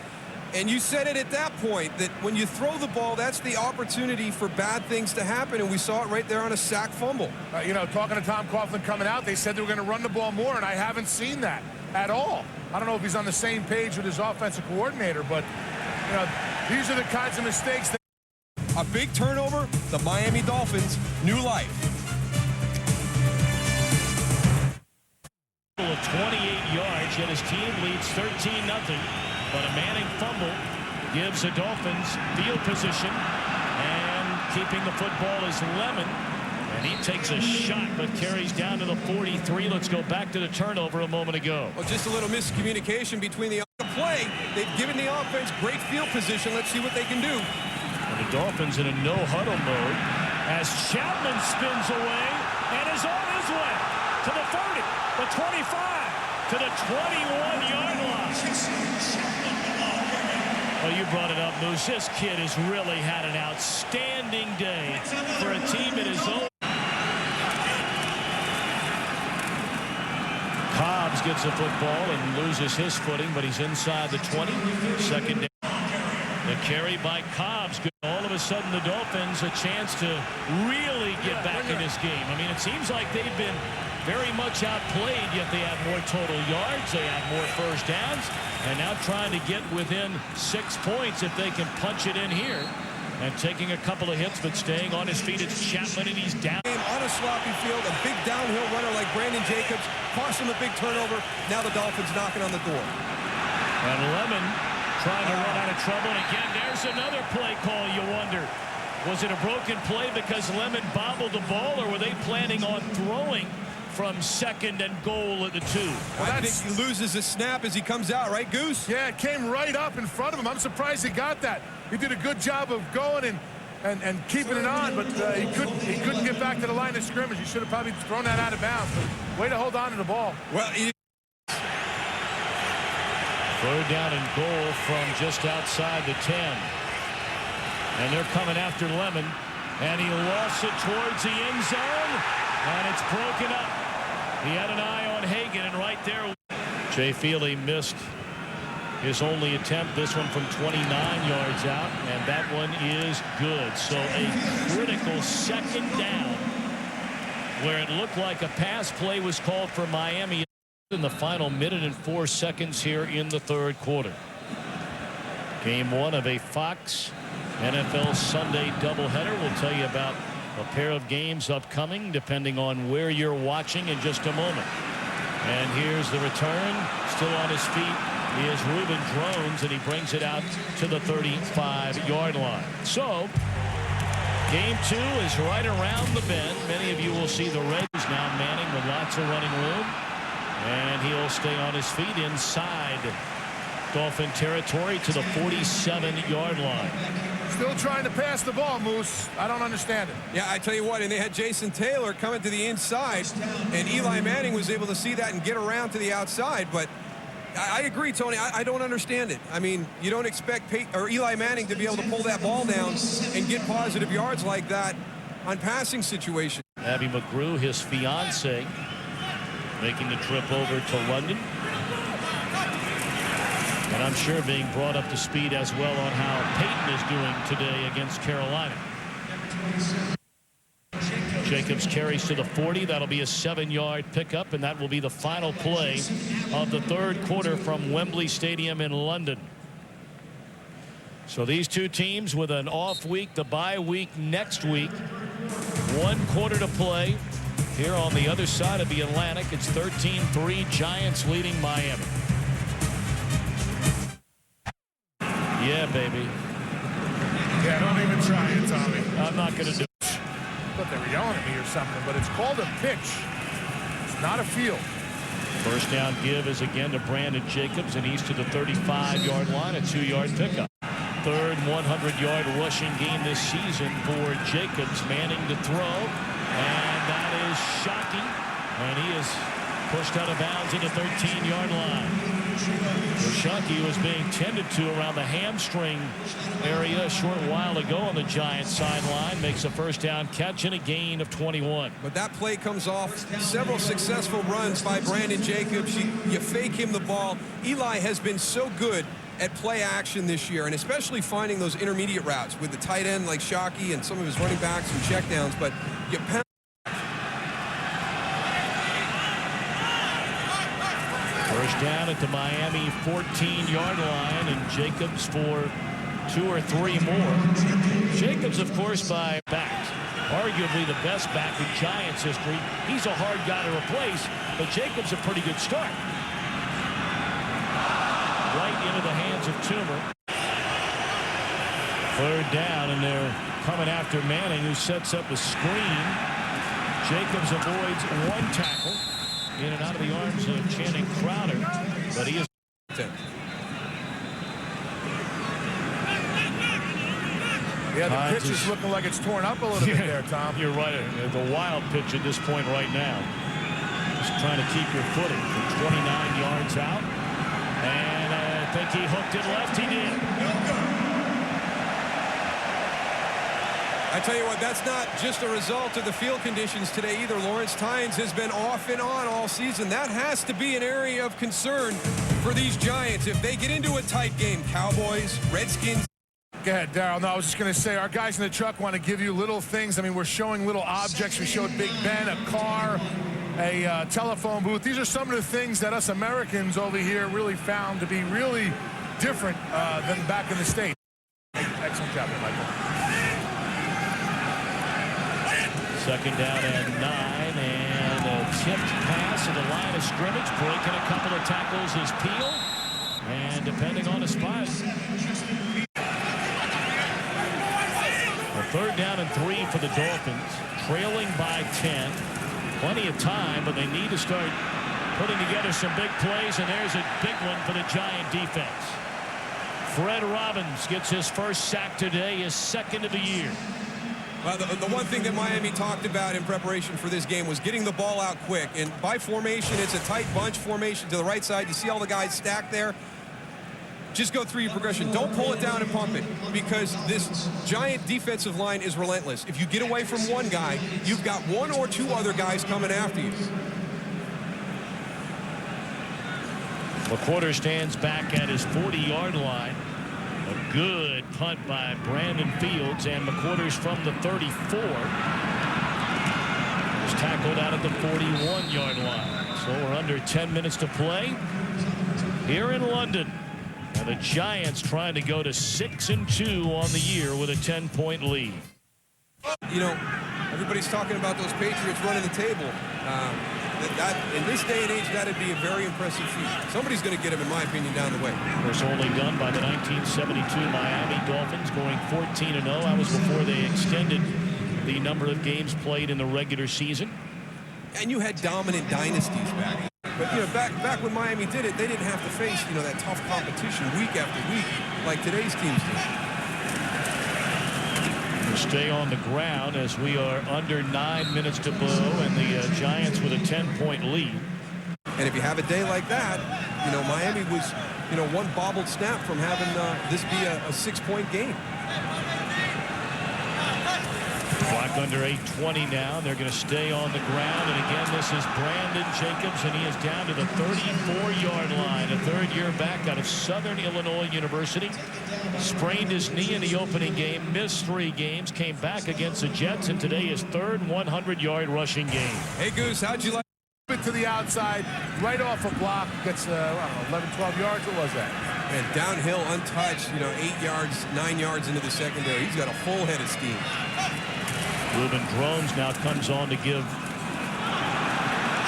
And you said it at that point, that when you throw the ball, that's the opportunity for bad things to happen. And we saw it right there on a sack fumble. You know, talking to Tom Coughlin coming out, they said they were going to run the ball more, and I haven't seen that at all. I don't know if he's on the same page with his offensive coordinator, but, you know, these are the kinds of mistakes that A big turnover, the Miami Dolphins, new life. Of 28 yards, yet his team leads 13-0. But a Manning fumble gives the Dolphins field position, and keeping the football is Lemon. And he takes a shot, but carries down to the 43. Let's go back to the turnover a moment ago. Well, just a little miscommunication between the play. They've given the offense great field position. Let's see what they can do. And the Dolphins in a no-huddle mode as Chapman spins away and is on his way to the 30, the 25, to the 21-yard line. Well, you brought it up, Moose. This kid has really had an outstanding day for a team in his own. Cobbs gets the football and loses his footing, but he's inside the 20. Second down. The carry by Cobbs. All of a sudden, the Dolphins a chance to really get back in this game. I mean, it seems like they've been very much outplayed, yet they have more total yards. They have more first downs. And now trying to get within 6 points if they can punch it in here. And taking a couple of hits, but staying on his feet. It's Chapman, and he's down. On a sloppy field, a big downhill runner like Brandon Jacobs cost him a big turnover. Now the Dolphins knocking on the door. And Lemon trying to run out of trouble. And again, there's another play call. You wonder, was it a broken play because Lemon bobbled the ball, or were they planning on throwing from second and goal at the 2? Well, I think he loses his snap as he comes out, right, Goose? Yeah, it came right up in front of him. I'm surprised he got that. He did a good job of going and keeping it on, but he couldn't get back to the line of scrimmage. He should have probably thrown that out of bounds. But way to hold on to the ball. Well, third down and goal from just outside the 10. And they're coming after Lemon. And he lost it towards the end zone. And it's broken up. He had an eye on Hagan, and right there, Jay Feely missed his only attempt. This one from 29 yards out, and that one is good. So a critical second down where it looked like a pass play was called for Miami in the final minute and 4 seconds here in the third quarter. Game one of a Fox NFL Sunday doubleheader. We'll tell you about a pair of games upcoming depending on where you're watching in just a moment. And here's the return. Still on his feet is Reuben Drones, and he brings it out to the 35-yard line. So game two is right around the bend. Many of you will see the Reds now manning with lots of running room, and he'll stay on his feet inside Dolphin territory to the 47-yard line. Still trying to pass the ball, Moose. I don't understand it. Yeah, I tell you what, and they had Jason Taylor coming to the inside, and Eli Manning was able to see that and get around to the outside. But I agree, Tony. I don't understand it. I mean, you don't expect Eli Manning to be able to pull that ball down and get positive yards like that on passing situations. Abby McGrew, his fiance, making the trip over to London. And I'm sure being brought up to speed as well on how Peyton is doing today against Carolina. Jacobs carries to the 40. That'll be a 7-yard pickup, and that will be the final play of the third quarter from Wembley Stadium in London. So these two teams with an off week, the bye week next week. 1 quarter to play here on the other side of the Atlantic. It's 13-3, Giants leading Miami. Yeah, baby. Yeah, don't even try it, Tommy. I'm not going to do it. But they were yelling at me or something, but it's called a pitch. It's not a field. First down give is again to Brandon Jacobs, and he's to the 35-yard line, a 2-yard pickup. Third 100-yard rushing game this season for Jacobs, manning to throw, and that is shocking, and he is pushed out of bounds at the 13-yard line. Shockey was being tended to around the hamstring area a short while ago on the Giants sideline. Makes a first down catch and a gain of 21. But that play comes off several successful runs by Brandon Jacobs. You fake him the ball. Eli has been so good at play action this year, and especially finding those intermediate routes with the tight end like Shockey and some of his running backs and checkdowns. But you pound. First down at the Miami 14-yard line, and Jacobs for 2 or 3 more. Jacobs, of course, by backs. Arguably the best back in Giants history. He's a hard guy to replace, but Jacobs a pretty good start. Right into the hands of Toomer. 3rd down, and they're coming after Manning, who sets up a screen. Jacobs avoids 1 tackle. In and out of the arms of Channing Crowder, but he is. Yeah, the pitch is looking like it's torn up a little bit there, Tom. You're right. It's a wild pitch at this point right now. Just trying to keep your footing from 29 yards out. And I think he hooked it left. He did. I tell you what, that's not just a result of the field conditions today either. Lawrence Tynes has been off and on all season. That has to be an area of concern for these Giants. If they get into a tight game, Cowboys, Redskins. Go ahead, Darryl. No, I was just going to say, our guys in the truck want to give you little things. I mean, we're showing little objects. We showed Big Ben, a car, a telephone booth. These are some of the things that us Americans over here really found to be really different than back in the States. Excellent job, Michael. 2nd down and 9, and a tipped pass at the line of scrimmage. Breaking a couple of tackles is Peel, and depending on the spot. A 3rd down and 3 for the Dolphins, trailing by 10. Plenty of time, but they need to start putting together some big plays, and there's a big one for the Giant defense. Fred Robbins gets his first sack today, his 2nd of the year. Well, the one thing that Miami talked about in preparation for this game was getting the ball out quick. And by formation, it's a tight bunch formation to the right side. You see all the guys stacked there. Just go through your progression. Don't pull it down and pump it, because this Giant defensive line is relentless. If you get away from one guy, you've got 1 or 2 other guys coming after you. McQuarter stands back at his 40-yard line. A good punt by Brandon Fields, and McQuarter's from the 34. Was tackled out at the 41-yard line. So we're under 10 minutes to play here in London. And the Giants trying to go to 6-2 on the year with a 10-point lead. You know, everybody's talking about those Patriots running the table. In this day and age, that'd be a very impressive feat. Somebody's going to get him, in my opinion, down the way. Of course, only done by the 1972 Miami Dolphins, going 14-0. That was before they extended the number of games played in the regular season. And you had dominant dynasties back. But, you know, back when Miami did it, they didn't have to face, you know, that tough competition week after week like today's teams do. Stay on the ground as we are under 9 minutes to go, and the Giants with a 10-point lead. And if you have a day like that, you know, Miami was, you know, one bobbled snap from having this be a 6-point game. Clock under 8:20 now. They're going to stay on the ground. And again, this is Brandon Jacobs, and he is down to the 34-yard line. A third-year back out of Southern Illinois University. Sprained his knee in the opening game, missed 3 games, came back against the Jets, and today his 3rd 100-yard rushing game. Hey, Goose, how'd you like it to the outside, right off a block, gets, I don't know, 11, 12 yards? What was that? And downhill, untouched, you know, 8 yards, 9 yards into the secondary. He's got a full head of steam. Ruben Drones now comes on to give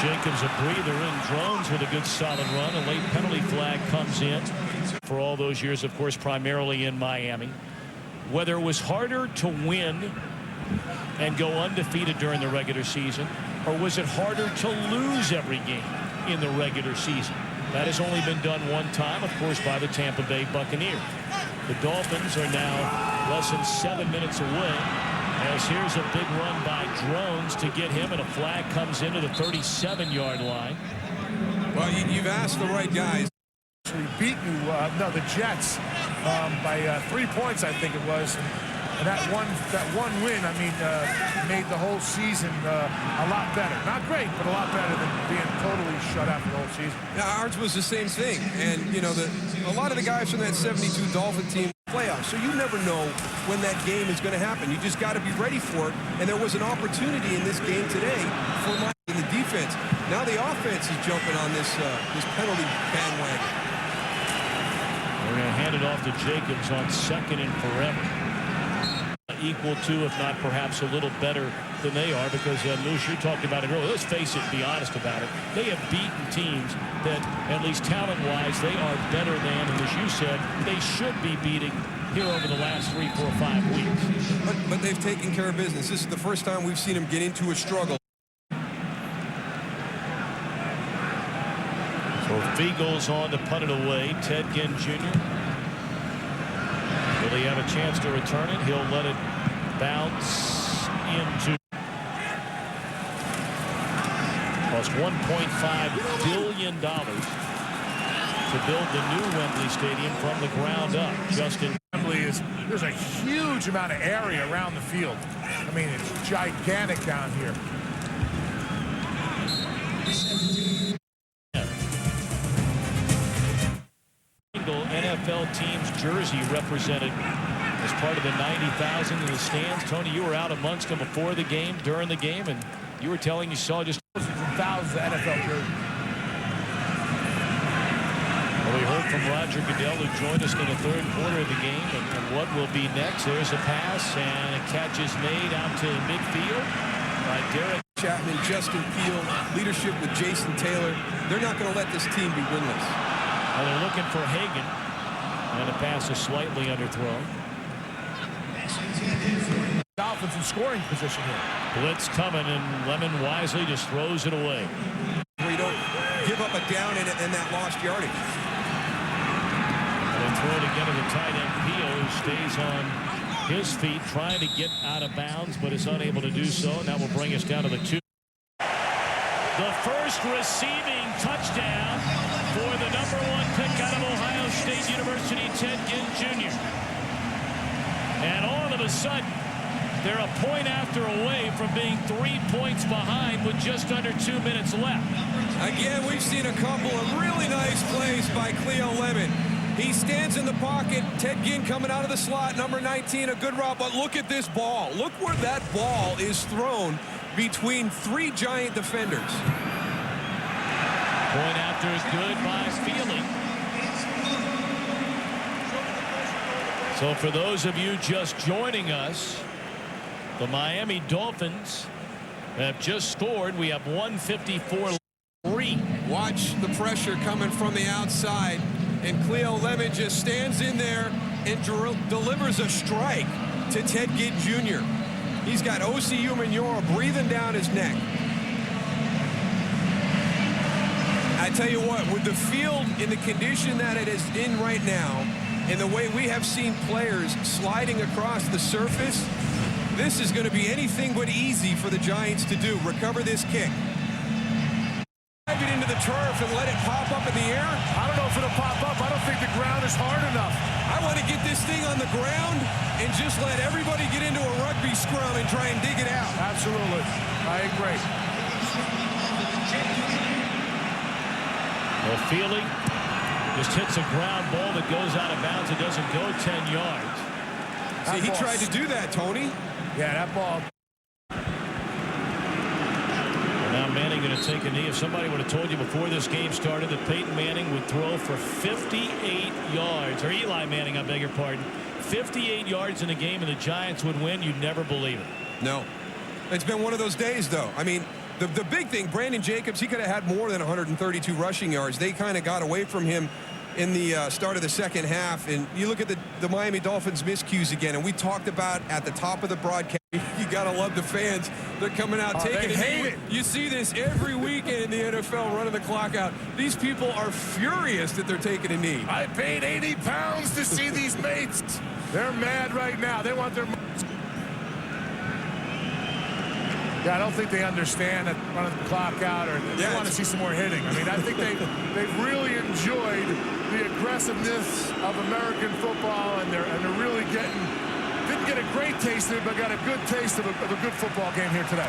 Jacobs a breather, and Drones with a good solid run. A late penalty flag comes in for all those years, of course, primarily in Miami. Whether it was harder to win and go undefeated during the regular season, or was it harder to lose every game in the regular season? That has only been done one time, of course, by the Tampa Bay Buccaneers. The Dolphins are now less than 7 minutes away, as here's a big run by Drones to get him, and a flag comes into the 37-yard line. Well, you've asked the right guys. Actually beaten the Jets by 3 points, I think it was. And that one win, I mean, made the whole season a lot better. Not great, but a lot better than being totally shut out for the whole season. Now, ours was the same thing. And, you know, a lot of the guys from that 72 Dolphin team playoffs, so you never know when that game is going to happen. You just got to be ready for it. And there was an opportunity in this game today for the defense. Now the offense is jumping on this penalty bandwagon. There going to hand it off to Jacobs on 2nd and forever. Equal to, if not perhaps a little better than they are, because Moose, you talked about it earlier. Let's face it, be honest about it. They have beaten teams that, at least talent-wise, they are better than, and as you said, they should be beating here over the last 3, 4, 5 weeks. But they've taken care of business. This is the first time we've seen them get into a struggle. So Fee goes on to punt it away. Ted Ginn Jr. Will he have a chance to return it? He'll let it bounce into. Cost $1.5 billion to build the new Wembley Stadium from the ground up. Justin. There's a huge amount of area around the field. I mean, it's gigantic down here. NFL team's jersey represented as part of the 90,000 in the stands. Tony, you were out amongst them before the game, during the game, and you were telling you saw just thousands of NFL jerseys. Well, we heard from Roger Goodell, who joined us in the 3rd quarter of the game, and what will be next. There's a pass, and a catch is made out to midfield by Derek Chapman, Justin Peel, leadership with Jason Taylor. They're not going to let this team be winless. Well, they're looking for Hagan, and the pass is slightly underthrown. Dolphins in scoring position here. Blitz coming, and Lemon wisely just throws it away. Where you don't give up a down and that lost yardage. And they throw it again to the tight end, Peel, who stays on his feet, trying to get out of bounds, but is unable to do so. And that will bring us down to the 2. The first receiving touchdown for the #1 pick out of Ohio State University, Ted Ginn Jr. And all of a sudden, they're a point after away from being 3 points behind with just under 2 minutes left. Again, we've seen a couple of really nice plays by Cleo Lemon. He stands in the pocket. Ted Ginn coming out of the slot, number 19, a good route. But look at this ball. Look where that ball is thrown between 3 giant defenders. Point after is good by Feely. So for those of you just joining us, the Miami Dolphins have just scored. We have 154-3. Watch the pressure coming from the outside. And Cleo Lemon just stands in there and delivers a strike to Ted Ginn Jr. He's got O.C. Umenyiora breathing down his neck. I tell you what, with the field in the condition that it is in right now, and the way we have seen players sliding across the surface, this is going to be anything but easy for the Giants to do. Recover this kick. Drive it into the turf and let it pop up in the air. I don't know if it'll pop up. I don't think the ground is hard enough. I want to get this thing on the ground and just let everybody get into a rugby scrum and try and dig it out. Absolutely. I agree. Well, Feely just hits a ground ball that goes out of bounds. It doesn't go 10 yards. See, he tried to do that, Tony. Yeah, that ball. Well, now Manning going to take a knee. If somebody would have told you before this game started that Peyton Manning would throw for 58 yards, or Eli Manning, I beg your pardon, 58 yards in a game and the Giants would win, you'd never believe it. No. It's been one of those days, though. I mean, the big thing, Brandon Jacobs, he could have had more than 132 rushing yards. They kind of got away from him in the start of the second half. And you look at the Miami Dolphins miscues again, and we talked about at the top of the broadcast, you got to love the fans. They're coming out taking it. You see this every weekend in the NFL, running the clock out. These people are furious that they're taking a knee. I paid 80 pounds to see these mates. They're mad right now. They want their... Yeah, I don't think they understand that running the clock out, or they want to see some more hitting. I mean, I think they've really enjoyed the aggressiveness of American football, and they're really didn't get a great taste of it, but got a good taste of a good football game here today.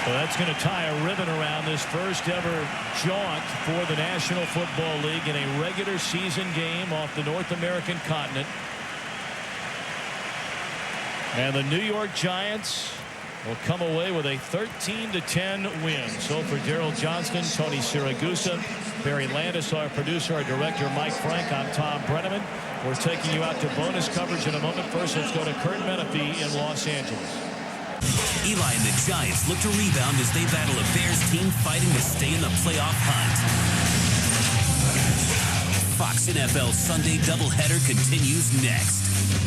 So that's going to tie a ribbon around this first ever jaunt for the National Football League in a regular season game off the North American continent. And the New York Giants will come away with a 13-10 win. So for Daryl Johnston, Tony Siragusa, Barry Landis, our producer, our director, Mike Frank, I'm Tom Brenneman. We're taking you out to bonus coverage in a moment. First, let's go to Kurt Menefee in Los Angeles. Eli and the Giants look to rebound as they battle a Bears team fighting to stay in the playoff hunt. Fox NFL Sunday doubleheader continues next.